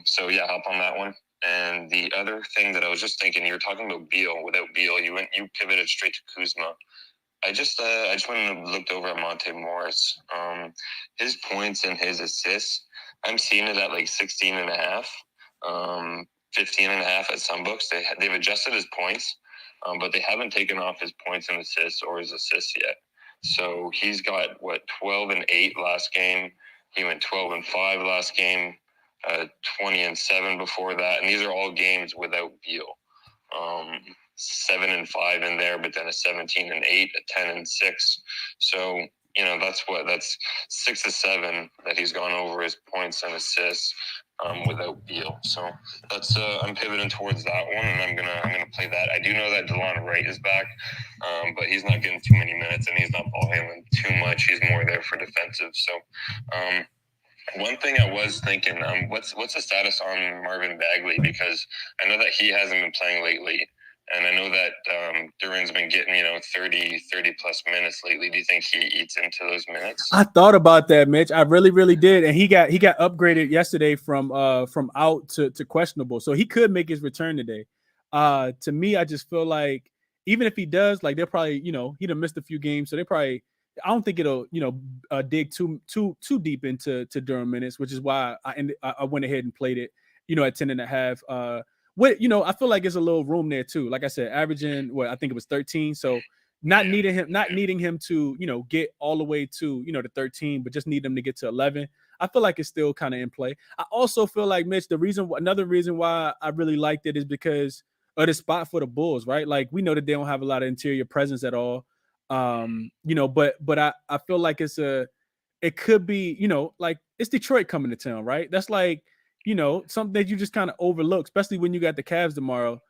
Speaker 4: So yeah, hop on that one. And the other thing that I was just thinking, you were talking about Beal. Without Beal, you pivoted straight to Kuzma. I just went and looked over at Monte Morris. His points and his assists, I'm seeing it at like 16.5, 15.5 at some books. They've adjusted his points, but they haven't taken off his points and assists or his assists yet. So he's got 12 and 8 last game. He went 12 and 5 last game. 20 and 7 before that, and these are all games without Beal. 7 and 5 in there, but then a 17 and 8, a 10 and 6. So that's 6 to 7 that he's gone over his points and assists without Beal. So that's I'm pivoting towards that one, and I'm gonna play that. I do know that DeLon Wright is back, but he's not getting too many minutes, and he's not ball handling too much. He's more there for defensive. So. One thing I was thinking, what's the status on Marvin Bagley? Because I know that he hasn't been playing lately, and I know that Duran's been getting 30 plus minutes lately. Do you think he eats into those minutes?
Speaker 1: I thought about that, Mitch. I really did, and he got upgraded yesterday from out to questionable, so he could make his return today. To me, I just feel like even if he does, like they'll probably he'd have missed a few games, so they probably. I don't think it'll dig too deep into Durham minutes, which is why I went ahead and played it at 10.5. I feel like there's a little room there too. Like I said, averaging I think it was 13. So not needing him to get all the way to the 13, but just need him to get to 11. I feel like it's still kind of in play. I also feel like, Mitch, another reason why I really liked it is because of the spot for the Bulls, right? Like we know that they don't have a lot of interior presence at all. But I feel like it could be, like it's Detroit coming to town, right? That's like, something that you just kind of overlook, especially when you got the Cavs tomorrow.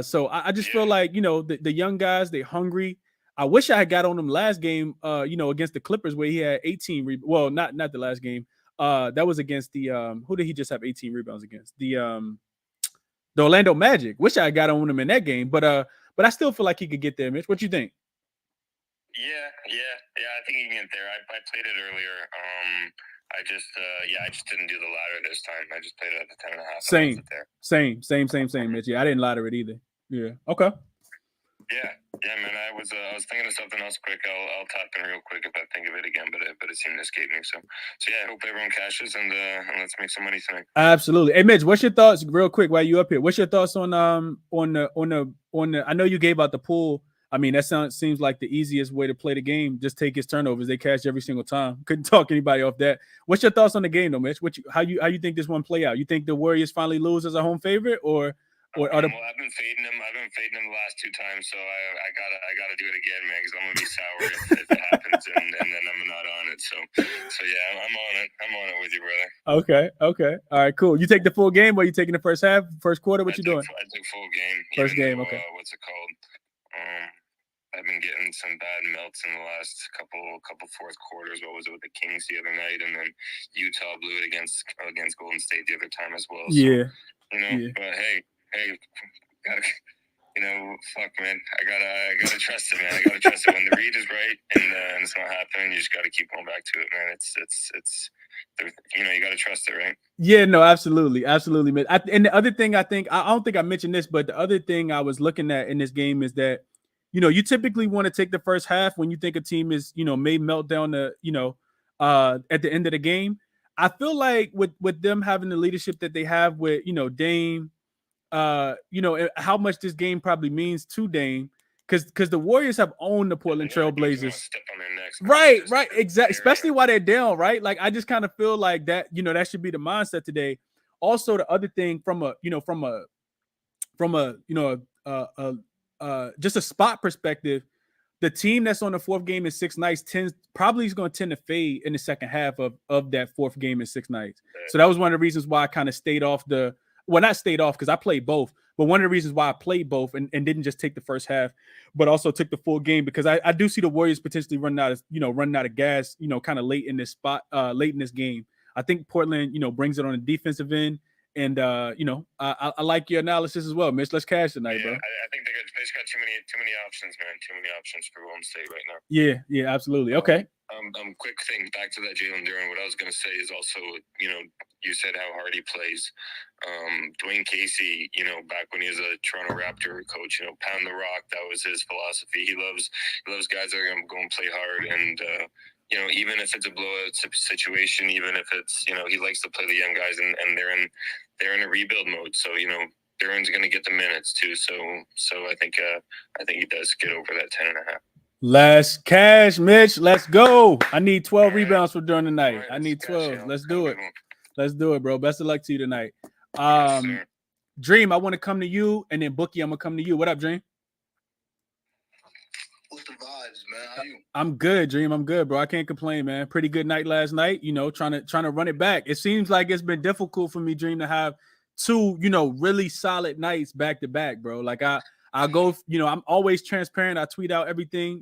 Speaker 1: So I just feel like, the young guys, they're hungry. I wish I had got on them last game, against the Clippers where he had 18. Well, not the last game. That was against the who did he just have 18 rebounds against? The Orlando Magic. Wish I got on him in that game, but I still feel like he could get there, Mitch. What you think?
Speaker 4: Yeah. I think you can get there. I played it earlier. I just didn't do the ladder this time. I just played it at the 10.5.
Speaker 1: Same, Mitch. Yeah, I didn't ladder it either. Yeah. Okay.
Speaker 4: Yeah, man. I was thinking of something else quick. I'll tap in real quick if I think of it again, but it seemed to escape me. So yeah, I hope everyone cashes and let's make some money tonight.
Speaker 1: Absolutely. Hey, Mitch, what's your thoughts real quick while you up here? What's your thoughts on the I know you gave out the pool. I mean, that seems like the easiest way to play the game. Just take his turnovers. They cash every single time. Couldn't talk anybody off that. What's your thoughts on the game, though, Mitch? How you think this one play out? You think the Warriors finally lose as a home favorite, or
Speaker 4: well, I've been fading them. I've been fading them the last 2 times, so I gotta do it again, man, because I'm gonna be sour if it happens, and then I'm not on it. So yeah, I'm on it. I'm on it with you, brother.
Speaker 1: Okay. All right, cool. You take the full game, or you taking the first half, first quarter? What you doing?
Speaker 4: I took full game.
Speaker 1: First game. Okay.
Speaker 4: What's it called? I've been getting some bad melts in the last couple fourth quarters. What was it with the Kings the other night, and then Utah blew it against Golden State the other time as well. So,
Speaker 1: yeah.
Speaker 4: But hey, gotta, fuck, man. I gotta trust it, man. I gotta trust it when the read is right and it's not happening. You just gotta keep going back to it, man. It's you got to trust it, right?
Speaker 1: Yeah, no, absolutely, man. And the other thing I don't think I mentioned this, but the other thing I was looking at in this game is that, you typically want to take the first half when you think a team is, may melt down at the end of the game. I feel like with them having the leadership that they have with, Dame, how much this game probably means to Dame, because the Warriors have owned the Portland Trailblazers. Right, exactly. Especially while they're down, right? Like, I just kind of feel like that, that should be the mindset today. Also, the other thing from a just a spot perspective, the team that's on the fourth game in 6 nights probably is going to tend to fade in the second half of that fourth game in 6 nights. So that was one of the reasons why I kind of stayed off not stayed off because I played both, but one of the reasons why I played both and didn't just take the first half, but also took the full game, because I do see the Warriors potentially running out of gas, kind of late in this game. I think Portland, brings it on the defensive end. And I like your analysis as well, Mitch. Let's cash tonight, bro.
Speaker 4: I think they just got too many options, man. Too many options for Golden State right now.
Speaker 1: Yeah, absolutely. Okay.
Speaker 4: Quick thing back to that Jalen Duren. What I was gonna say is also, you said how hard he plays. Dwayne Casey, back when he was a Toronto Raptor coach, pound the rock. That was his philosophy. He loves guys that are gonna go and play hard, and even if it's a blowout situation, even if it's he likes to play the young guys, and they're in a rebuild mode. So Duren's gonna get the minutes too. So I think he does get over that 10.5.
Speaker 1: Let's cash, Mitch. Let's go. I need 12 rebounds for during the night. I need 12. Let's do it. Let's do it, bro. Best of luck to you tonight. Dream, I want to come to you, and then Bookie, I'm gonna come to you. What up, Dream?
Speaker 5: What's the vibes, man? How you?
Speaker 1: I'm good, Dream. I'm good, bro. I can't complain, man. Pretty good night last night. Trying to run it back. It seems like it's been difficult for me, Dream, to have 2, really solid nights back to back, bro. Like I go, I'm always transparent. I tweet out everything,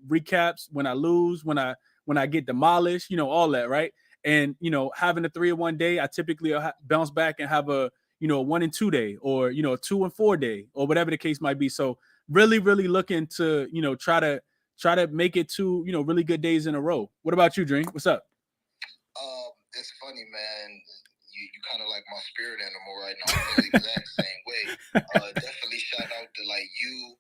Speaker 1: recaps when I lose, when I get demolished, all that, right? And having a 3-1 day, I typically bounce back and have a 1-2 day, or a 2-4 day, or whatever the case might be. So really, really looking to try to make it 2 really good days in a row. What about you, Dream? What's up?
Speaker 5: It's funny, man. You kind of like my spirit animal right now. I feel the exact same way. Definitely shout out to you,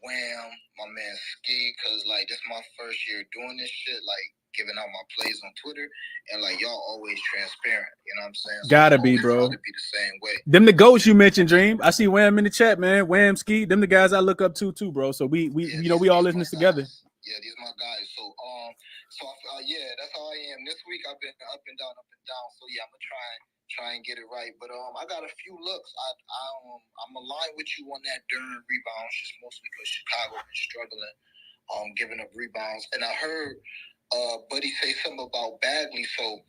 Speaker 5: Wham, my man Ski, because this is my first year doing this shit, giving out my plays on Twitter, and y'all always transparent. You know what I'm saying? So
Speaker 1: Gotta be, bro.
Speaker 5: To be the same way.
Speaker 1: Them the goats you mentioned, Dream. I see Wham in the chat, man. Wham, Ski, them the guys I look up to too, bro. So we all listen this together.
Speaker 5: Yeah, these are my guys. So that's how I am. This week I've been up and down. So yeah, I'm gonna try and get it right. But I got a few looks. I'm aligned with you on that Duren rebounds, just mostly because Chicago been struggling, giving up rebounds. And I heard Buddy say something about Bagley. So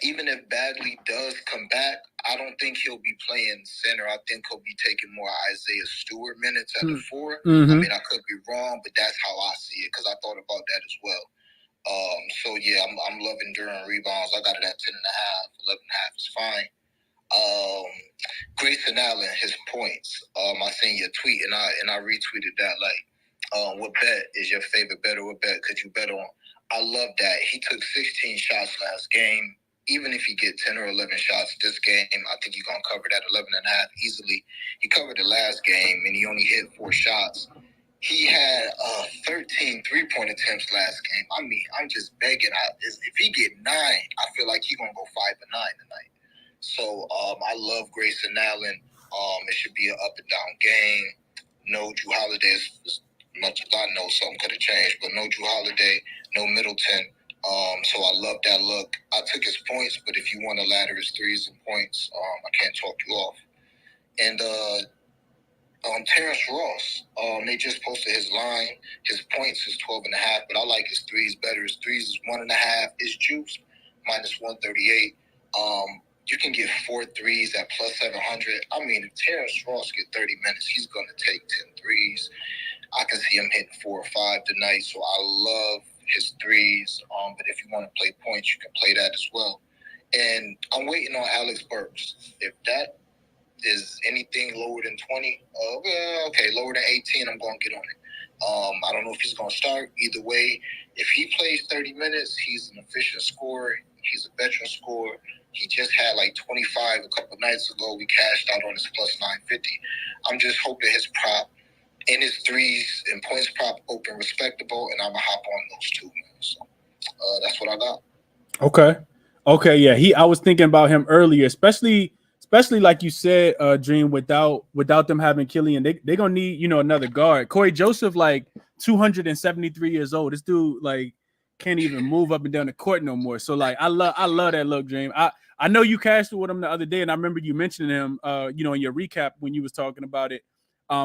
Speaker 5: even if Bagley does come back, I don't think he'll be playing center. I think he'll be taking more Isaiah Stewart minutes at the 4.
Speaker 1: Mm-hmm.
Speaker 5: I mean, I could be wrong, but that's how I see it, because I thought about that as well. So yeah, I'm loving Duren rebounds. I got it at 10.5. 11.5 is fine. Grayson Allen, his points. I seen your tweet and I retweeted that. What bet is your favorite bet, or what bet could you bet on? I love that. He took 16 shots last game. Even if he get 10 or 11 shots this game, I think he's gonna cover that 11.5 easily. He covered the last game and he only hit 4 shots. He had 13 3-point attempts last game. I mean, I'm just begging. If he get 9, I feel like he's gonna go 5 and 9 tonight. So I love Grayson Allen. It should be an up and down game. No Drew Holiday, as much as I know, something could have changed, but no Drew Holiday, no Middleton. So I love that look. I took his points, but if you want to ladder his threes and points, I can't talk you off. And Terrence Ross, they just posted his line. His points is 12.5, but I like his threes better. His threes is 1.5. His juice minus 138. You can get 4 threes at plus 700. I mean, if Terrence Ross get 30 minutes, he's going to take 10 threes. I can see him hitting 4 or 5 tonight, so I love his threes. But if you want to play points, you can play that as well. And I'm waiting on Alex Burks. If that is anything lower than 20, lower than 18, I'm going to get on it. I don't know if he's going to start. Either way, if he plays 30 minutes, he's an efficient scorer. He's a veteran scorer. He just had like 25 a couple nights ago. We cashed out on his plus 950. I'm just hoping his prop and his threes and points prop open respectable, and I'm going to hop on those two, man. So that's what I got.
Speaker 1: Okay. Yeah. I was thinking about him earlier, especially like you said, Dream, without them having Killian, they're going to need, another guard. Corey Joseph, like 273 years old. This dude, like, can't even move up and down the court no more. So, like, I love that look, Dream. I know you cashed it with him the other day, and I remember you mentioning him, in your recap when you was talking about it.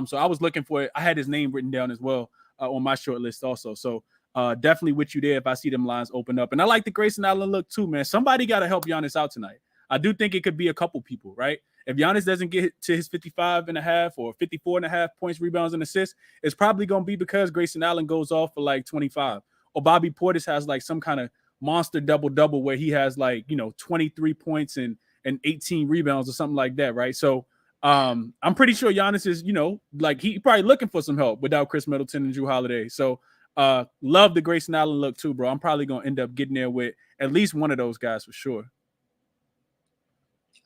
Speaker 1: So I was looking for it. I had his name written down as well on my short list also. So definitely with you there if I see them lines open up. And I like the Grayson Allen look too, man. Somebody got to help Giannis out tonight. I do think it could be a couple people, right? If Giannis doesn't get to his 55.5 or 54.5 points, rebounds, and assists, it's probably going to be because Grayson Allen goes off for like 25. Or Bobby Portis has like some kind of monster double-double where he has like, 23 points and 18 rebounds or something like that, right? So I'm pretty sure Giannis is, like he probably looking for some help without Chris Middleton and Drew Holiday. So love the Grayson Allen look too, bro. I'm probably going to end up getting there with at least one of those guys for sure.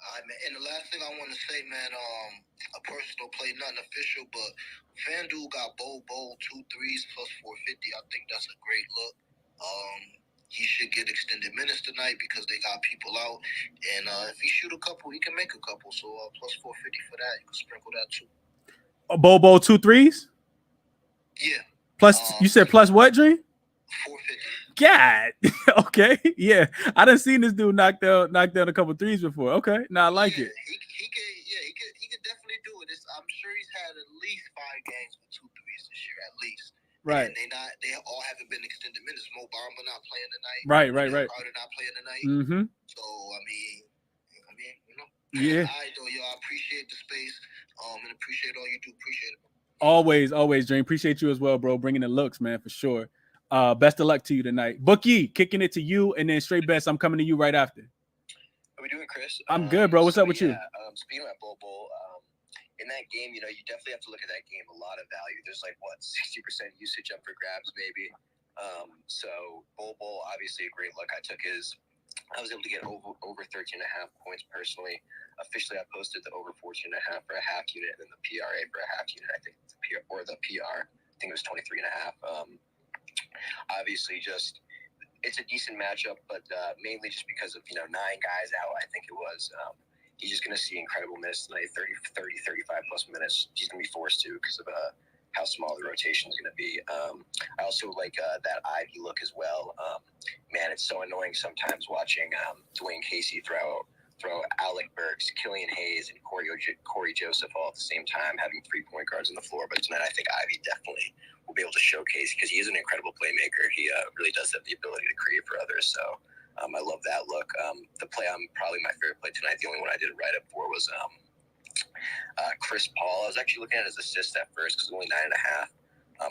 Speaker 5: All right, man. And the last thing I want to say, man, a personal play, nothing official, but FanDuel got Bol 2 threes plus 450. I think that's a great look. He should get extended minutes tonight because they got people out. And if he shoot a couple, he can make a couple. So plus 450 for that. You can sprinkle that too.
Speaker 1: Bol 2 threes?
Speaker 5: Yeah.
Speaker 1: Plus, you said plus what, Dream?
Speaker 5: 450.
Speaker 1: God. Okay. Yeah. I done seen this dude knock down a couple threes before. Okay. Now I like it.
Speaker 5: He could definitely do it. I'm sure he's had at least 5 games with 2 threes this year, at least.
Speaker 1: Right.
Speaker 5: And they all haven't been extended minutes. Mo Bamba not playing tonight.
Speaker 1: Right.
Speaker 5: Crowder not playing tonight.
Speaker 1: Mm-hmm.
Speaker 5: So I mean,
Speaker 1: Yeah.
Speaker 5: All right, though, yo. I appreciate the space. And appreciate all you do. Appreciate it.
Speaker 1: Always, Dream. Appreciate you as well, bro. Bringing the looks, man, for sure. Best of luck to you tonight. Bookie, kicking it to you, and then Straight Best, I'm coming to you right after.
Speaker 6: How we doing, Chris?
Speaker 1: I'm good, bro. What's up with you?
Speaker 6: Speaking of Bol, in that game, you definitely have to look at that game. A lot of value. There's 60% usage up for grabs, maybe. So Bol, obviously a great look. I was able to get over 13.5 points personally. Officially, I posted the over 14.5 for a half unit, and then the PRA for a half unit. I think the PR I think it was 23.5. Obviously, it's a decent matchup, but mainly just because of 9 guys out. I think it was. He's just going to see incredible minutes tonight, 30, 35 plus minutes. He's going to be forced to because of how small the rotation is going to be. I also like that Ivy look as well. Man, it's so annoying sometimes watching Dwayne Casey throw Alec Burks, Killian Hayes, and Corey Joseph all at the same time, having 3 point guards on the floor. But tonight, I think Ivy definitely will be able to showcase because he is an incredible playmaker. He really does have the ability to create for others. So I love that look. The play, probably my favorite play tonight, the only one I did a write-up for was Chris Paul. I was actually looking at his assist at first because only 9.5.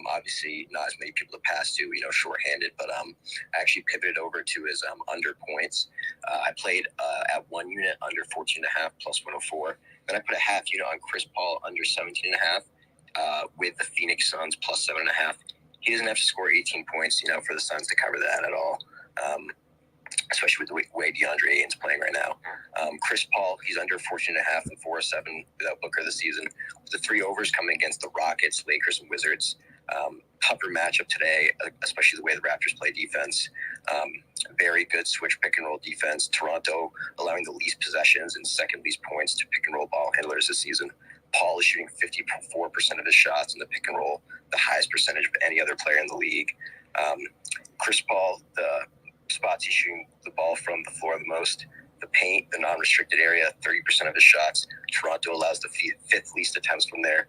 Speaker 6: Obviously, not as many people to pass to, shorthanded, but I actually pivoted over to his under points. I played at 1 unit under 14.5 plus 104. Then I put a half unit on Chris Paul under 17.5 with the Phoenix Suns plus 7.5. He doesn't have to score 18 points, for the Suns to cover that at all. Especially with the way DeAndre Ayton's playing right now. Chris Paul, he's under 14.5 and 4-7 without Booker this season. With the 3 overs coming against the Rockets, Lakers, and Wizards. Tougher matchup today, especially the way the Raptors play defense. Very good switch pick and roll defense. Toronto allowing the least possessions and second least points to pick and roll ball handlers this season. Paul is shooting 54% of his shots in the pick and roll, the highest percentage of any other player in the league. Chris Paul, the spots he's shooting the ball from the floor the most. The paint, the non-restricted area, 30% of his shots. Toronto allows the 5th least attempts from there.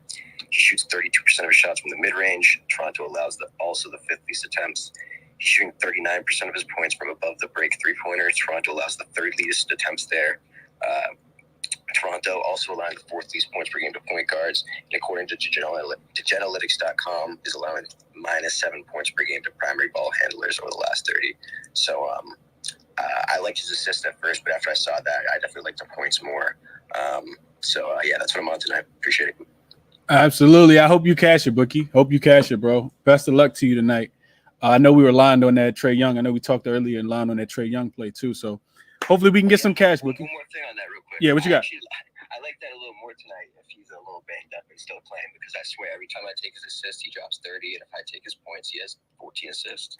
Speaker 6: He shoots 32% of his shots from the mid-range. Toronto allows also the 5th least attempts. He's shooting 39% of his points from above the break three-pointer. Toronto allows the 3rd least attempts there. Toronto also allowing the 4th least points per game to point guards. And according to Genanalytics.com, is allowing -7 points per game to primary ball handlers over the last 30. So I liked his assist at first, but after I saw that, I definitely liked the points more. Yeah, that's what I'm on tonight. Appreciate it.
Speaker 1: Absolutely. I hope you cash it, Bookie. Hope you cash it, bro. Best of luck to you tonight. I know we were lined on that Trae Young. I know we talked earlier and lined on that Trae Young play too. So hopefully we can get some cash, Bookie.
Speaker 6: One more thing on that real quick.
Speaker 1: Yeah, what you got?
Speaker 6: I like that a little more tonight if he's a little banged up and still playing, because I swear every time I take his assist, he drops 30, and if I take his points, he has 14 assists.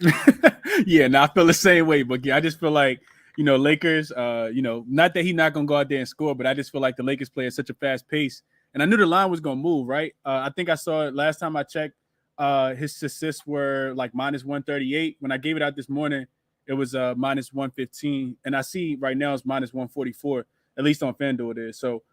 Speaker 1: Yeah, I feel the same way, Bookie. I just feel like, Lakers, not that he's not going to go out there and score, but I just feel like the Lakers play at such a fast pace. And I knew the line was going to move, right? I think I saw it last time I checked. His assists were like minus 138. When I gave it out this morning, it was minus 115. And I see right now it's minus 144, at least on FanDuel it is. So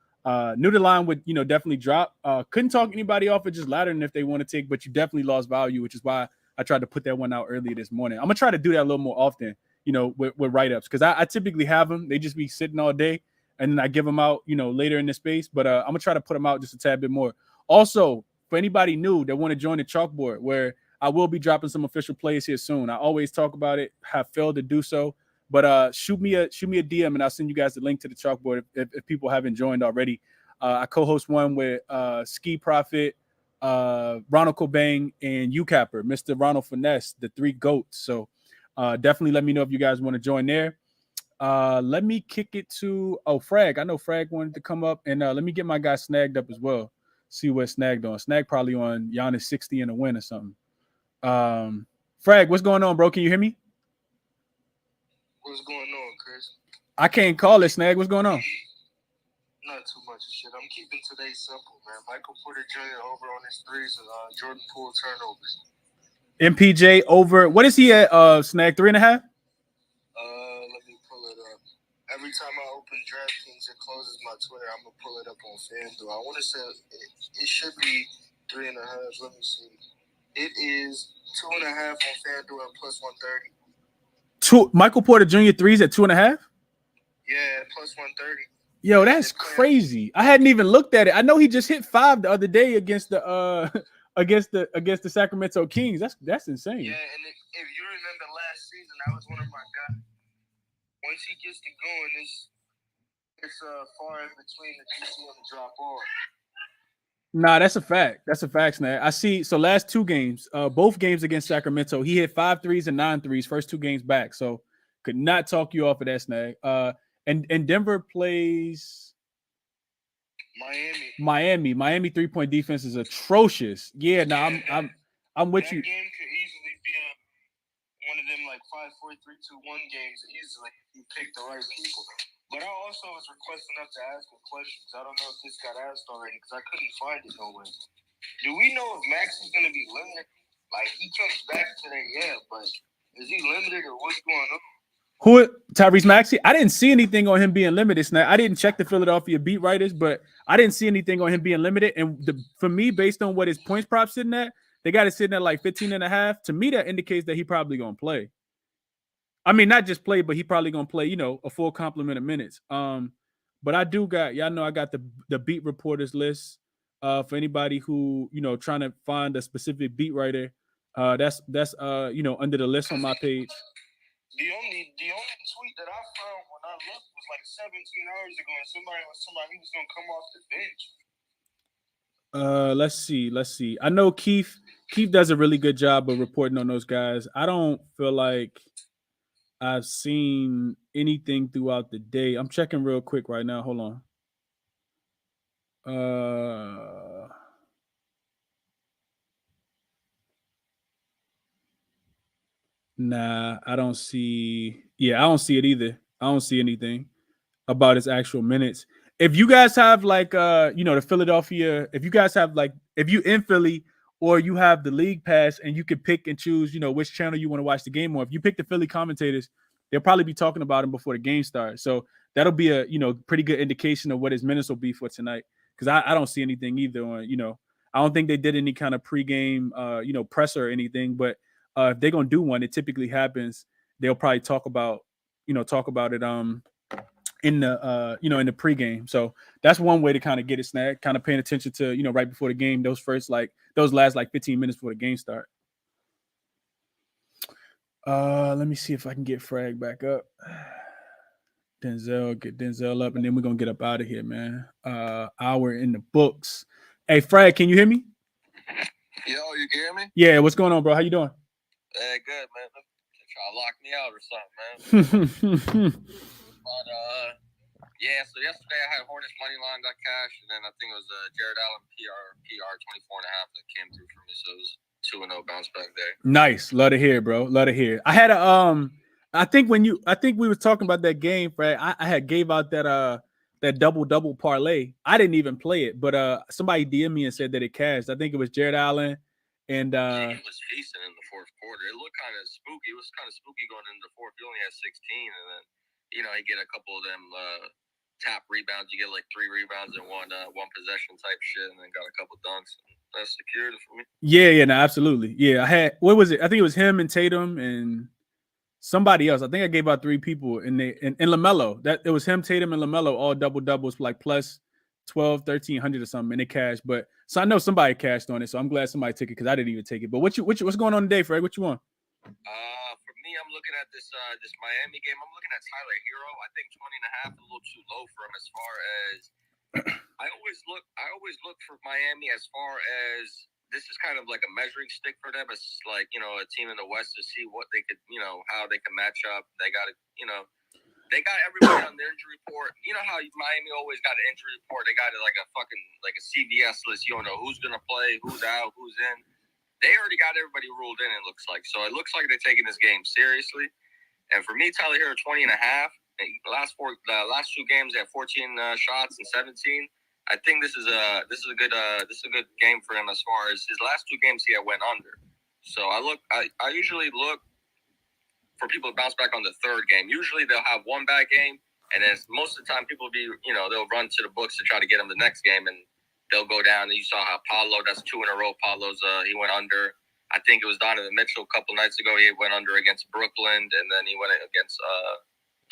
Speaker 1: knew the line would, definitely drop. Couldn't talk anybody off of just laddering if they want to take, but you definitely lost value, which is why I tried to put that one out earlier this morning. I'm going to try to do that a little more often, with write-ups, because I typically have them. They just be sitting all day, and then I give them out, later in the space. But I'm going to try to put them out just a tad bit more. Also, for anybody new that want to join the chalkboard, where I will be dropping some official plays here soon. I always talk about it, have failed to do so. But shoot me a DM, and I'll send you guys the link to the chalkboard if people haven't joined already. I co-host one with Ski Prophet, Ronald Cobain, and ChrisBeCappinn, Mr. Ronald Finesse, the three GOATs. So definitely let me know if you guys want to join there. Let me kick it to Frag. I know Frag wanted to come up, and let me get my guy snagged up as well. See what snagged on. Snag probably on Giannis 60 in a win or something. Frag, what's going on, bro? Can you hear me?
Speaker 7: What's going on, Chris?
Speaker 1: I can't call it, Snag. What's going on?
Speaker 7: Not too much shit. I'm keeping today simple, man. Michael Porter Jr. over on his threes and Jordan Poole turnovers.
Speaker 1: MPJ over. What is he at? Snag 3.5?
Speaker 7: Let me pull it up. Every time I open DraftKings, it closes my Twitter. I'm gonna pull it up on FanDuel. I want to say it should be 3.5. Let me see. It is 2.5 on FanDuel and plus 130.
Speaker 1: Michael Porter Jr. threes at 2.5?
Speaker 7: Yeah, plus 130.
Speaker 1: Yo, that's crazy. I hadn't even looked at it. I know he just hit 5 the other day against the against the Sacramento Kings. That's insane.
Speaker 7: Yeah, and if you remember last season, that was one of my guys. Once he gets to going, it's far in between that you see him drop off.
Speaker 1: Nah, that's a fact. That's a fact, Snag. I see. So last 2 games, both games against Sacramento, he hit 5 threes and 9 threes, first 2 games back. So could not talk you off of that, Snag. And Denver plays
Speaker 7: Miami.
Speaker 1: Miami 3-point defense is atrocious. Yeah, I'm with you.
Speaker 7: That game could easily be one of them like 5-4-3-2-1 games easily if you pick the right people. But I also was requesting us to ask him questions. I don't know if this got asked already because I couldn't find it nowhere. Do we know if Max is going to be limited? Like, he comes back today, yeah, but is he limited or what's going on?
Speaker 1: Who, Tyrese Maxey? I didn't see anything on him being limited. Snag. I didn't check the Philadelphia beat writers, but I didn't see anything on him being limited. And for me, based on what his points prop sitting at, they got it sitting at like 15.5. To me, that indicates that he probably going to play. I mean, not just play, but he probably going to play, a full complement of minutes. But I do got, y'all know I got the beat reporters list for anybody who, trying to find a specific beat writer. That's under the list on my page.
Speaker 7: The only tweet that I found when I looked was like 17 hours ago, and somebody who was gonna come off the bench.
Speaker 1: Let's see. I know Keith does a really good job of reporting on those guys. I don't feel like I've seen anything throughout the day. I'm checking real quick right now. Hold on. Nah, I don't see. Yeah, I don't see it either. I don't see anything about his actual minutes. If you guys have like the Philadelphia, if you guys have like, if you in Philly or you have the league pass and you can pick and choose, which channel you want to watch the game on. If you pick the Philly commentators, they'll probably be talking about him before the game starts. So that'll be a pretty good indication of what his minutes will be for tonight. Because I don't see anything either on, I don't think they did any kind of pregame presser or anything, but if they're gonna do one, it typically happens. They'll probably talk about it in the in the pregame. So that's one way to kind of get it, Snag, kind of paying attention to right before the game, those last 15 minutes before the game start. Let me see if I can get Frag back up. Get Denzel up, and then we're gonna get up out of here, man. Hour in the books. Hey, Frag, can you hear me?
Speaker 7: Yo, you can hear me?
Speaker 1: Yeah, what's going on, bro? How you doing?
Speaker 6: Good, man. Try to lock me out or something, man. But yeah. So yesterday I had Hornets money line got cash, and then I think it was Jared Allen PR 24.5 that came through for me. So it was 2-0 bounce back day.
Speaker 1: Nice, love to hear, bro. Love to hear. I had a I think we were talking about that game, right? I had gave out that double parlay. I didn't even play it, but somebody DM'd me and said that it cashed. I think it was Jared Allen and
Speaker 6: yeah, he was feasting in the fourth quarter. It looked kind of spooky. It was kind of spooky going into the fourth. He only had 16, and then he get a couple of them tap rebounds. You get like 3 rebounds in one possession type shit, and then got a couple dunks. That secured it for me.
Speaker 1: Yeah, no, absolutely. Yeah, I had, what was it? I think it was him and Tatum and somebody else. I think I gave out 3 people in LaMelo. That it was him, Tatum, and LaMelo, all double doubles, like plus 12, 1,300 or something, and it cashed. But so I know somebody cashed on it, so I'm glad somebody took it because I didn't even take it. But what's going on today, Fred? What you want?
Speaker 6: For me, I'm looking at this Miami game. I'm looking at Tyler Hero. I think 20.5 is a little too low for him as far as I always look for Miami as far as this is kind of like a measuring stick for them. It's like, a team in the West to see what they could, how they can match up. They got to, they got everybody on their injury report. You know how Miami always got an injury report. They got it like a CBS list. You don't know who's going to play, who's out, who's in. They already got everybody ruled in, it looks like. So it looks like they're taking this game seriously. And for me, Tyler Hero, 20.5. The last 2 games, they had 14 shots and 17. I think this is a good game for him as far as his last 2 games he had went under. So I usually look for people to bounce back on the third game. Usually they'll have one bad game, and then most of the time people they'll run to the books to try to get them the next game, and they'll go down. And you saw how Paolo, that's 2 in a row. Paolo's he went under. I think it was Donovan Mitchell a couple nights ago. He went under against Brooklyn, and then he went against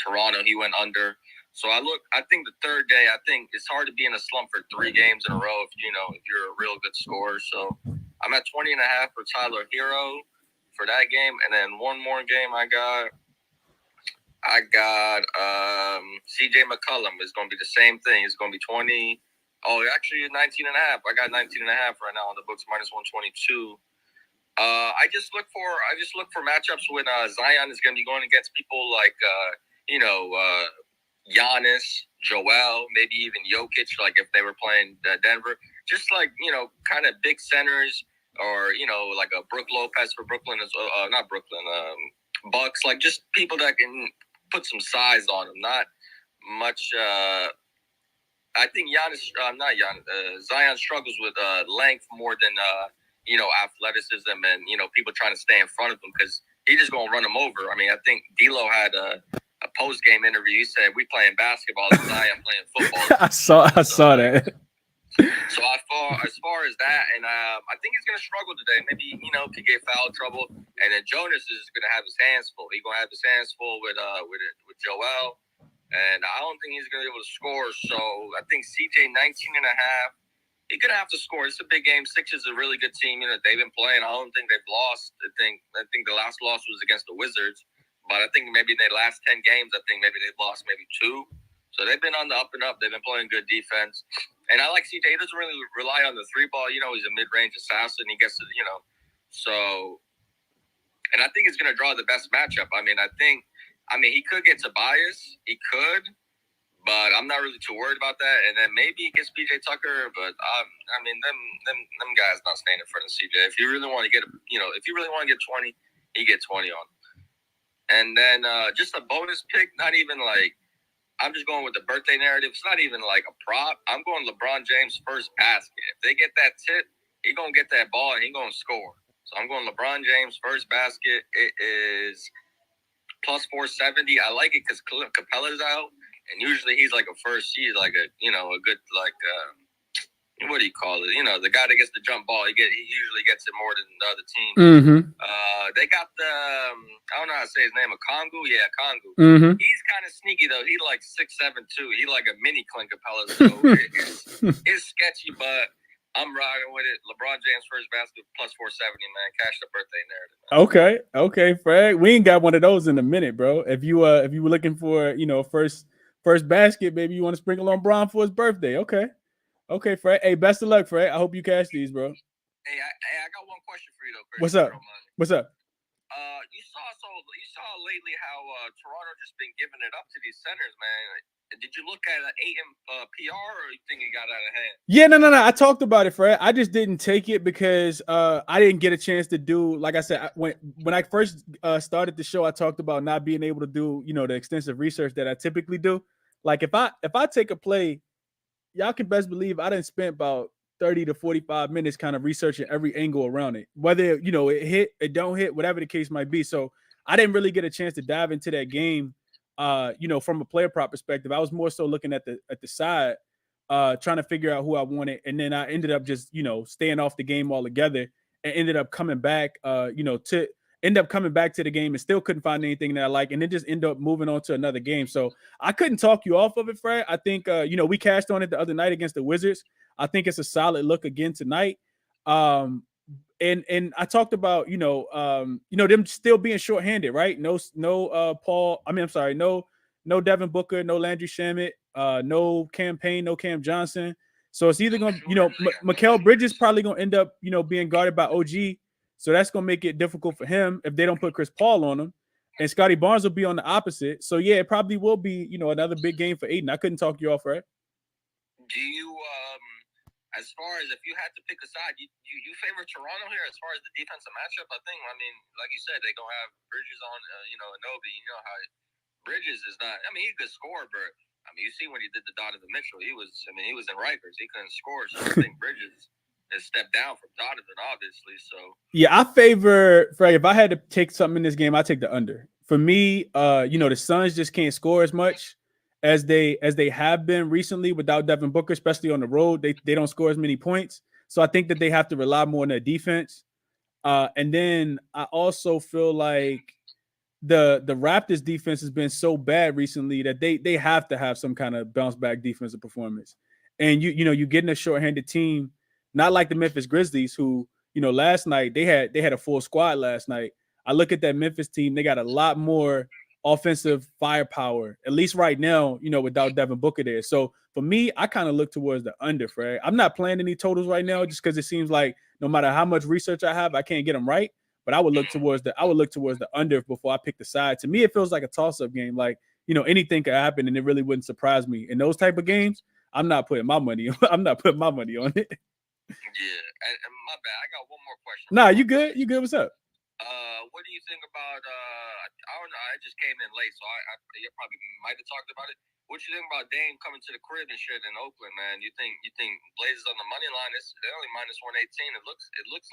Speaker 6: Toronto. He went under. So I think the third day, I think it's hard to be in a slump for 3 games in a row if you're a real good scorer. So I'm at 20.5 for Tyler Hero for that game. And then one more game I got CJ McCollum is going to be the same thing. It's going to be 20. Oh, actually 19.5. I got 19.5 right now on the books, minus 122. I just look for matchups when Zion is going to be going against people like Giannis, Joel, maybe even Jokic, like if they were playing Denver. Just like, kind of big centers or, like a Brook Lopez for Brooklyn, not Brooklyn, Bucks, like just people that can put some size on them. Not much. I think Zion struggles with length more than, athleticism and, people trying to stay in front of him because he's just going to run him over. I mean, I think D'Lo had a post-game interview. He said, we playing basketball and Zion playing football.
Speaker 1: I saw that.
Speaker 6: So as far as that, and I think he's going to struggle today. Maybe, could get foul trouble. And then Jonas is going to have his hands full. He's going to have his hands full with Joel. And I don't think he's going to be able to score. So I think CJ 19.5. He's going to have to score. It's a big game. Sixers is a really good team. They've been playing. I don't think they've lost. I think the last loss was against the Wizards. But I think maybe in their last 10 games, I think maybe they've lost maybe 2. So they've been on the up and up. They've been playing good defense. And I like CJ. He doesn't really rely on the 3 ball. He's a mid-range assassin. He gets to, So, and I think he's going to draw the best matchup. I mean, he could get Tobias. He could. But I'm not really too worried about that. And then maybe he gets PJ Tucker. But, them guys not staying in front of CJ. If you really want to get 20, he get 20 on. And then just a bonus pick, not even like, I'm just going with the birthday narrative. It's not even like a prop. I'm going LeBron James' first basket. If they get that tip, he's going to get that ball and he's going to score. So I'm going LeBron James' first basket. It is plus 470. I like it because Capella's out. And usually he's like a first seed, like a good, like, what do you call it? The guy that gets the jump ball, he usually gets it more than the other team.
Speaker 1: Mm-hmm.
Speaker 6: They got the, I don't know how to say his name, Kongu? Yeah, Kongu.
Speaker 1: Mm-hmm.
Speaker 6: He's kind of sneaky, though. He's like 6'7", too. He's like a mini Clint Capella. So it's sketchy, but I'm riding with it. LeBron James first basket plus 470, man. Cash the birthday narrative.
Speaker 1: Okay, Fred. We ain't got one of those in a minute, bro. If you were looking for, first basket, maybe you want to sprinkle on Bron for his birthday. Okay, Fred. Hey, best of luck, Fred. I hope you cash these, bro.
Speaker 6: Hey, I got one question for you, though, Chris.
Speaker 1: What's up?
Speaker 6: saw lately how Toronto just been giving it up to these centers, man. Did you look at an PR, or you think it got out of hand?
Speaker 1: Yeah, no. I talked about it, Fred. I just didn't take it because I didn't get a chance to do. Like I said, when I first started the show, I talked about not being able to do the extensive research that I typically do. Like if I take a play, y'all can best believe I done spent about 30 to 45 minutes kind of researching every angle around it, whether it hit, it don't hit, whatever the case might be. So I didn't really get a chance to dive into that game. From a player prop perspective, I was more so looking at the side, trying to figure out who I wanted, and then I ended up just staying off the game altogether, and ended up coming back, to end up coming back to the game and still couldn't find anything that I like, and then just end up moving on to another game. So I couldn't talk you off of it, Fred. I think we cashed on it the other night against the Wizards. I think it's a solid look again tonight. And I talked about them still being shorthanded, right? No Paul. I mean, I'm sorry, no Devin Booker, no Landry Shamet, no Cam Payne, no Cam Johnson. So it's either going to, Mikal Bridges probably going to end up, being guarded by OG. So that's going to make it difficult for him if they don't put Chris Paul on him. And Scotty Barnes will be on the opposite. So, yeah, it probably will be, another big game for Aiden. I couldn't talk you off, right?
Speaker 6: Do you, as far as if you had to pick a side, you favor Toronto here as far as the defensive matchup? I think, like you said, they're going to have Bridges on, Anobi. You know how Bridges is not, he's a good scorer, but, you see when he did the Donovan Mitchell, he was in Rikers. He couldn't score. So I think Bridges has stepped down from Donovan, obviously. So
Speaker 1: yeah, I favor Frank. If I had to take something in this game, I take the under. For me, the Suns just can't score as much as they have been recently without Devin Booker, especially on the road. They don't score as many points, so I think that they have to rely more on their defense. And then I also feel like the Raptors defense has been so bad recently that they have to have some kind of bounce back defensive performance. And you getting a shorthanded team, not like the Memphis Grizzlies, who last night they had a full squad last night. I look at that Memphis team; they got a lot more offensive firepower, at least right now, without Devin Booker there. So for me, I kind of look towards the under, Fred. I'm not playing any totals right now just because it seems like no matter how much research I have, I can't get them right. But I would look towards the under before I pick the side. To me, it feels like a toss-up game. Like, anything could happen and it really wouldn't surprise me. In those type of games, I'm not putting my money on it.
Speaker 6: Yeah, and my bad. I got one more question.
Speaker 1: Nah, you good? You good? What's up?
Speaker 6: What do you think about? I don't know. I just came in late, so I you probably might have talked about it. What you think about Dame coming to the crib and shit in Oakland, man? You think Blazers on the money line? They're only minus 118. It looks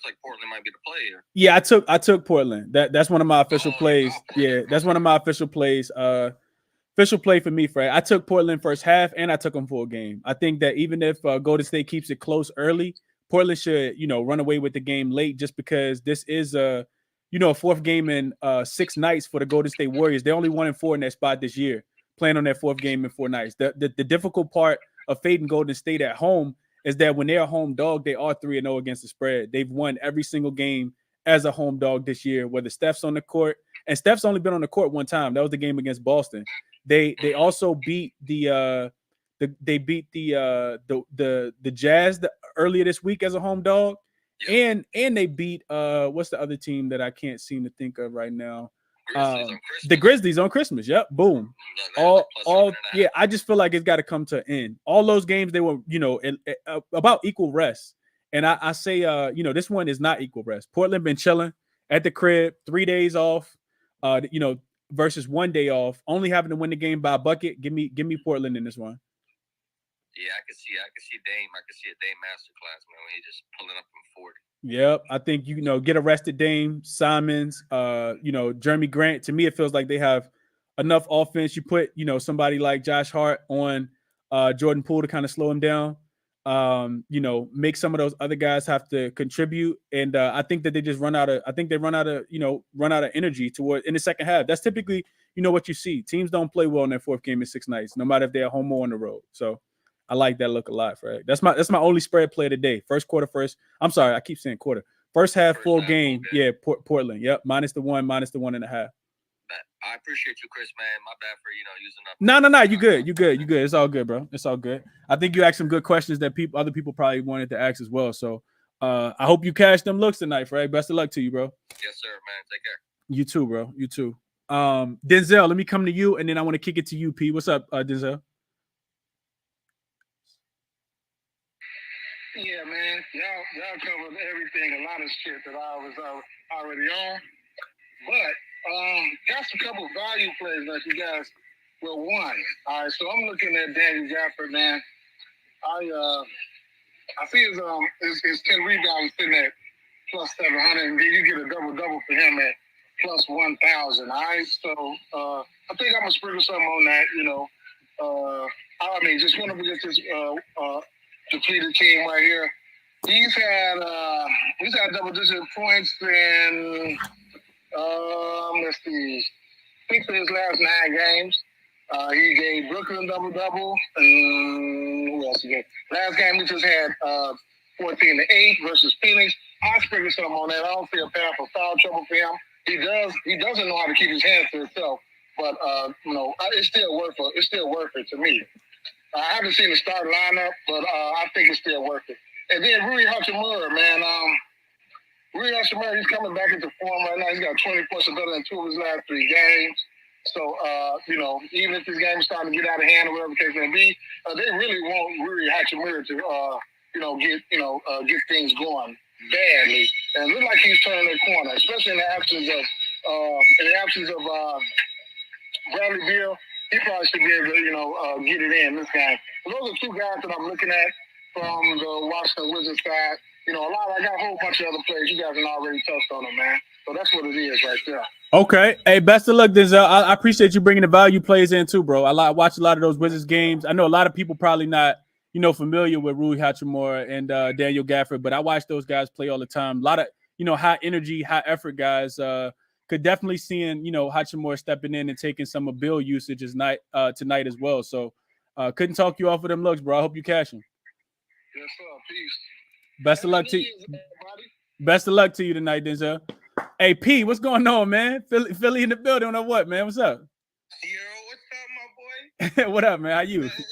Speaker 6: like Portland might be the play here. Yeah,
Speaker 1: I took Portland. That's one of my official plays. Yeah, that's one of my official plays. Official play for me, Fred. I took Portland first half, and I took them for a game. I think that even if Golden State keeps it close early, Portland should, run away with the game late, just because this is a fourth game in 6 nights for the Golden State Warriors. They're only 1-4 in that spot this year, playing on their fourth game in 4 nights. The difficult part of fading Golden State at home is that when they're a home dog, they are 3-0 against the spread. They've won every single game as a home dog this year, whether Steph's on the court, and Steph's only been on the court one time. That was the game against Boston. They also beat the Jazz earlier this week as a home dog, and they beat what's the other team that I can't seem to think of right now? The Grizzlies on Christmas. Yep, boom. Yeah. I just feel like it's got to come to an end. All those games, they were about equal rest, and I say this one is not equal rest. Portland been chilling at the crib, 3 days off. Versus 1 day off, only having to win the game by a bucket. Give me Portland in this one.
Speaker 6: Yeah, I can see Dame. I can see a Dame masterclass, man, when he just pulling up from 40.
Speaker 1: Yep, I think get arrested, Dame, Simons, Jeremy Grant. To me, it feels like they have enough offense. You put somebody like Josh Hart on Jordan Poole to kind of slow him down. Make some of those other guys have to contribute, and I think that they just run out of energy toward in the second half. That's typically what you see. Teams don't play well in their fourth game in 6 nights, no matter if they're home or on the road. So I like that look a lot, right? That's my only spread play today. First half full game. Yeah, Portland. Yep, minus the 1.5.
Speaker 6: I appreciate you, Chris, man. My bad for using up.
Speaker 1: No. You good. It's all good, bro. It's all good. I think you asked some good questions that other people probably wanted to ask as well. So I hope you cash them looks tonight, Fred. Best of luck to you, bro.
Speaker 6: Yes, sir, man. Take care.
Speaker 1: You too, bro. You too. Denzel, let me come to you, and then I want to kick it to you, P. What's up, Denzel?
Speaker 7: Yeah, man. Y'all covered everything, a lot of shit that I was already on. But got some couple value plays that you guys will want. All right, so I'm looking at Daniel Gafford, man. I see his 10 rebounds sitting at plus 700, and then you get a double for him at plus 1,000. All right, so I think I'm gonna sprinkle something on that. You know, I mean, just went up against this depleted team right here. He's had double-digit points in let's see, 6 of his last 9 games. He gave Brooklyn double-double. Who else he gave? Last game he just had 14-8 versus Phoenix. I sprinkle something on that. I don't see a path for foul trouble for him. He doesn't know how to keep his hands to himself, but it's still worth it. It's still worth it to me. I haven't seen the start lineup, but I think it's still worth it. And then Rui Hachimura, man. Rui Hachimura, he's coming back into form right now. He's got 20 points or better in 2 of his last 3 games. So, even if this game is starting to get out of hand or whatever the case may be, they really want Rui Hachimura to, get things going badly. And it looks like he's turning the corner, especially in the absence of Bradley Beal. He probably should be able to, get it in this game. Those are 2 guys that I'm looking at from the Washington Wizards side. I got a whole bunch of other players. You guys have already touched on them, man. So that's what it is right there.
Speaker 1: Okay. Hey, best of luck, Denzel. I appreciate you bringing the value plays in too, bro. I watch a lot of those Wizards games. I know a lot of people probably not, familiar with Rui Hachimura and Daniel Gafford, but I watch those guys play all the time. A lot of, high energy, high effort guys. Could definitely seeing, Hachimura stepping in and taking some of Bill usage tonight as well. So couldn't talk you off of them looks, bro. I hope you cash them.
Speaker 7: Yes, sir. Peace.
Speaker 1: Best of luck to you. Best of luck to you tonight, Denzel. Hey, P, what's going on, man? Philly in the building or what, man? What's up?
Speaker 7: Yo, what's up, my
Speaker 1: boy? What up, man? How you?
Speaker 7: It's been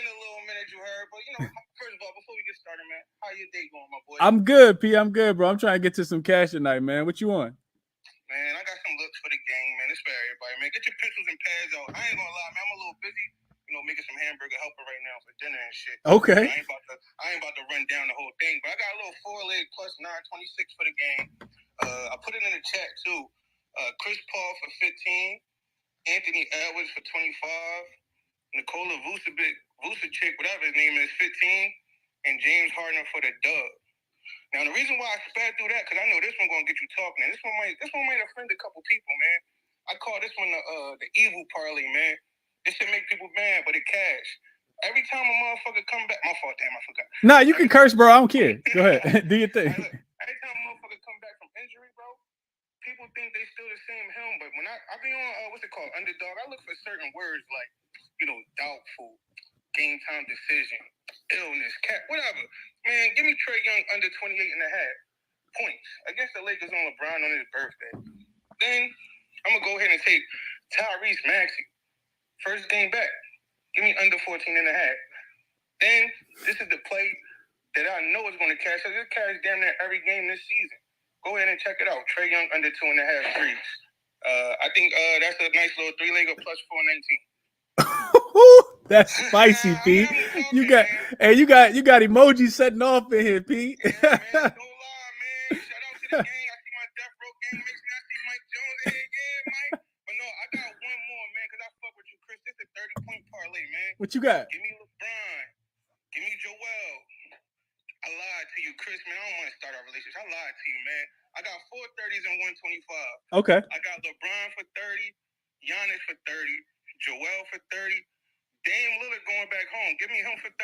Speaker 7: a little minute, you heard, but first of all, before we get started, man, how your day going, my boy?
Speaker 1: I'm good, P. I'm good, bro. I'm trying to get to some cash tonight, man. What you want?
Speaker 7: Man, I got some looks for the game, man. It's for everybody, man. Get your pencils and pads out. I ain't gonna lie, man. I'm a little busy, making some hamburger helper right now for dinner and shit.
Speaker 1: Okay.
Speaker 7: I ain't about to run down the whole thing, but I got a little 4-leg plus 926 for the game. I put it in the chat too. Chris Paul for 15, Anthony Edwards for 25, Nikola Vucevic, whatever his name is, 15, and James Harden for the dub. Now the reason why I sped through that, because I know this one gonna get you talking, and this one might offend a couple people, man. I call this one the evil parlay, man. This should make people mad, but it cash. Every time a motherfucker come back, my fault, damn, I forgot.
Speaker 1: Nah, you can curse, bro. I don't care. Go ahead, do your thing.
Speaker 7: Every time a motherfucker come back from injury, bro, people think they still the same helm. But when I be on what's it called, Underdog, I look for certain words like, doubtful, game time decision, illness, cat, whatever. Man, give me Trae Young under 28 and a half points against the Lakers on LeBron on his birthday. Then I'm gonna go ahead and take Tyrese Maxey. First game back. Give me under 14 and a half. Then this is the play that I know is going to cash. So this cash damn near every game this season. Go ahead and check it out. Trae Young under 2.5 threes. I think that's a nice little 3-legger plus 419.
Speaker 1: That's spicy, P. You got emojis setting off in here, P.
Speaker 7: Yeah, man, don't lie, man. Shout out to the gang. I see my Death Row gang mixing. I see Mike Jones in here. Yeah, Mike. But no, I got one more, man, because I fuck with you, Chris. This is a 30-point parlay, man.
Speaker 1: What you got?
Speaker 7: Give me LeBron. Give me Joel. I lied to you, Chris, man. I don't want to start our relationship. I lied to you, man. I got 4 30s and 125.
Speaker 1: Okay.
Speaker 7: I got LeBron for 30, Giannis for 30, Joel for 30, Dame Lillard going back home. Give me him for 30.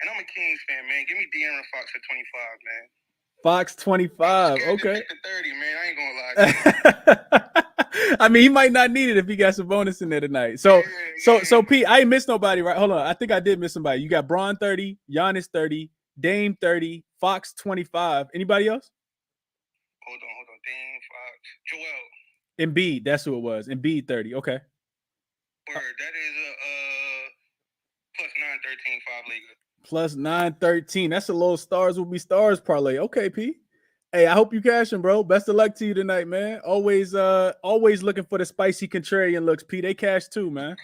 Speaker 7: And I'm a Kings fan, man. Give me De'Aaron Fox for 25, man.
Speaker 1: Fox 25. Okay.
Speaker 7: 30, man. I ain't gonna lie to you.
Speaker 1: I mean, he might not need it if he got some bonus in there tonight. So Pete, I ain't missed nobody, right? Hold on. I think I did miss somebody. You got Braun 30, Giannis 30, Dame 30, Fox 25. Anybody else?
Speaker 7: Hold on. Dame, Fox, Joel.
Speaker 1: Embiid, that's who it was. Embiid 30. Okay.
Speaker 7: Word. That is a plus 913 5-legger.
Speaker 1: Plus 913. That's a little stars will be stars parlay. Okay, P. Hey, I hope you cashing, bro. Best of luck to you tonight, man. Always looking for the spicy contrarian looks, P. They cash too, man.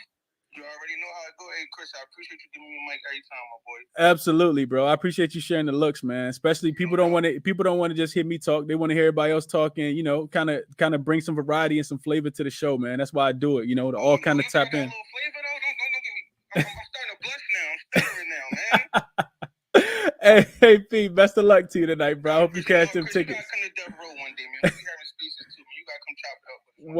Speaker 7: You already know how it go. Hey, Chris, I appreciate you giving me a mic every time, my boy.
Speaker 1: Absolutely, bro. I appreciate you sharing the looks, man. Especially people don't want to just hear me talk. They want to hear everybody else talking, you know, kind of bring some variety and some flavor to the show, man. That's why I do it, you know, to all kind of tap in.
Speaker 7: A little flavor, though. Don't get me. I'm starting to blush now. I'm stuttering now, man.
Speaker 1: Hey, Pete, best of luck to you tonight, bro. I hope you cash them
Speaker 7: Chris,
Speaker 1: tickets.
Speaker 7: You gotta come to Death Row one day, man. We be having spaces too, man. You gotta come chop it up with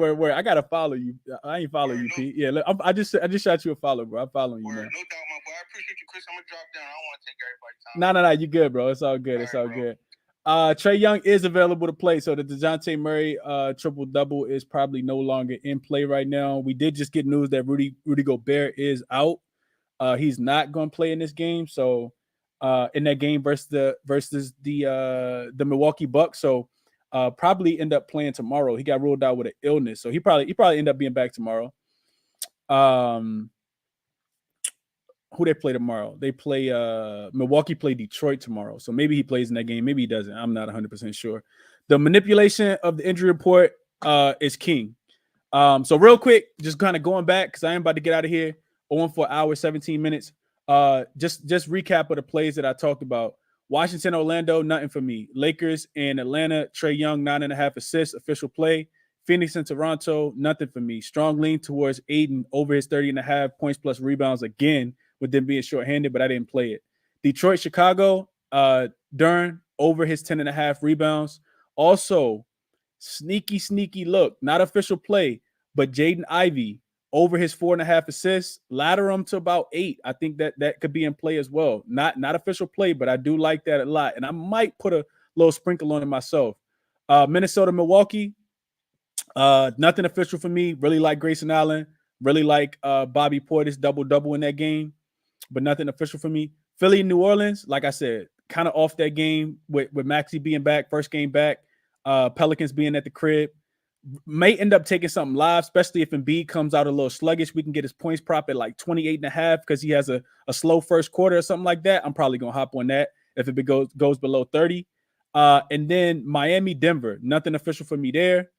Speaker 7: us.
Speaker 1: Word. I gotta follow you. I ain't follow you, Pete. Yeah, look, I just shot you a follow, bro. I'm following you, man.
Speaker 7: No doubt, my boy. I appreciate you, Chris. I'm gonna drop down. I don't want to take everybody's time.
Speaker 1: No, you good, bro. It's all good. It's all good. Trae Young is available to play. So the DeJounte Murray triple-double is probably no longer in play right now. We did just get news that Rudy Gobert is out. He's not going to play in this game. So in that game versus the Milwaukee Bucks. So probably end up playing tomorrow. He got ruled out with an illness. So he probably end up being back tomorrow. Who they play tomorrow? They play Milwaukee play Detroit tomorrow. So maybe he plays in that game. Maybe he doesn't. I'm not 100% sure. The manipulation of the injury report is king. So real quick, just kind of going back because I am about to get out of here. On for an hour, 17 minutes. Just recap of the plays that I talked about. Washington, Orlando, nothing for me. Lakers and Atlanta, Trae Young, 9.5 assists, official play. Phoenix and Toronto, nothing for me. Strong lean towards Aiden over his 30.5 points plus rebounds again, with them being shorthanded, but I didn't play it. Detroit, Chicago, Dern over his 10.5 rebounds. Also, sneaky look, not official play, but Jaden Ivey over his 4.5 assists, ladder him to about 8. I think that could be in play as well. Not official play, but I do like that a lot. And I might put a little sprinkle on it myself. Minnesota, Milwaukee, nothing official for me. Really like Grayson Allen. Really like Bobby Portis double-double in that game, but nothing official for me. Philly, New Orleans, like I said, kind of off that game with Maxey being back, first game back. Pelicans being at the crib. May end up taking something live, especially if Embiid comes out a little sluggish. We can get his points prop at like 28.5 because he has a slow first quarter or something like that. I'm probably going to hop on that if it goes below 30. And then Miami, Denver, nothing official for me there.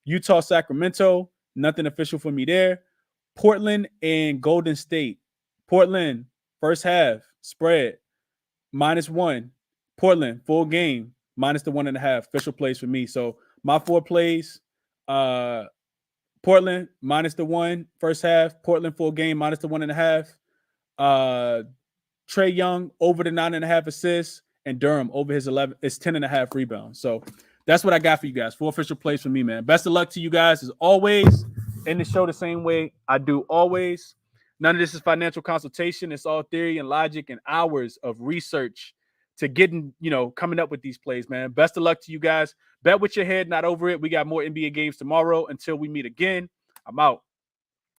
Speaker 1: Utah, Sacramento, nothing official for me there. Portland and Golden State. Portland, first half, spread, -1. Portland, full game, minus the 1.5. Official plays for me. So my 4 plays, Portland, -1, first half. Portland, full game, minus the 1.5. Trae Young, over the 9.5 assists. And Durham, over his 10.5 rebounds. So that's what I got for you guys. 4 official plays for me, man. Best of luck to you guys as always. End the show the same way I do always. None of this is financial consultation. It's all theory and logic and hours of research to getting, coming up with these plays, man. Best of luck to you guys. Bet with your head, not over it. We got more NBA games tomorrow. Until we meet again, I'm out.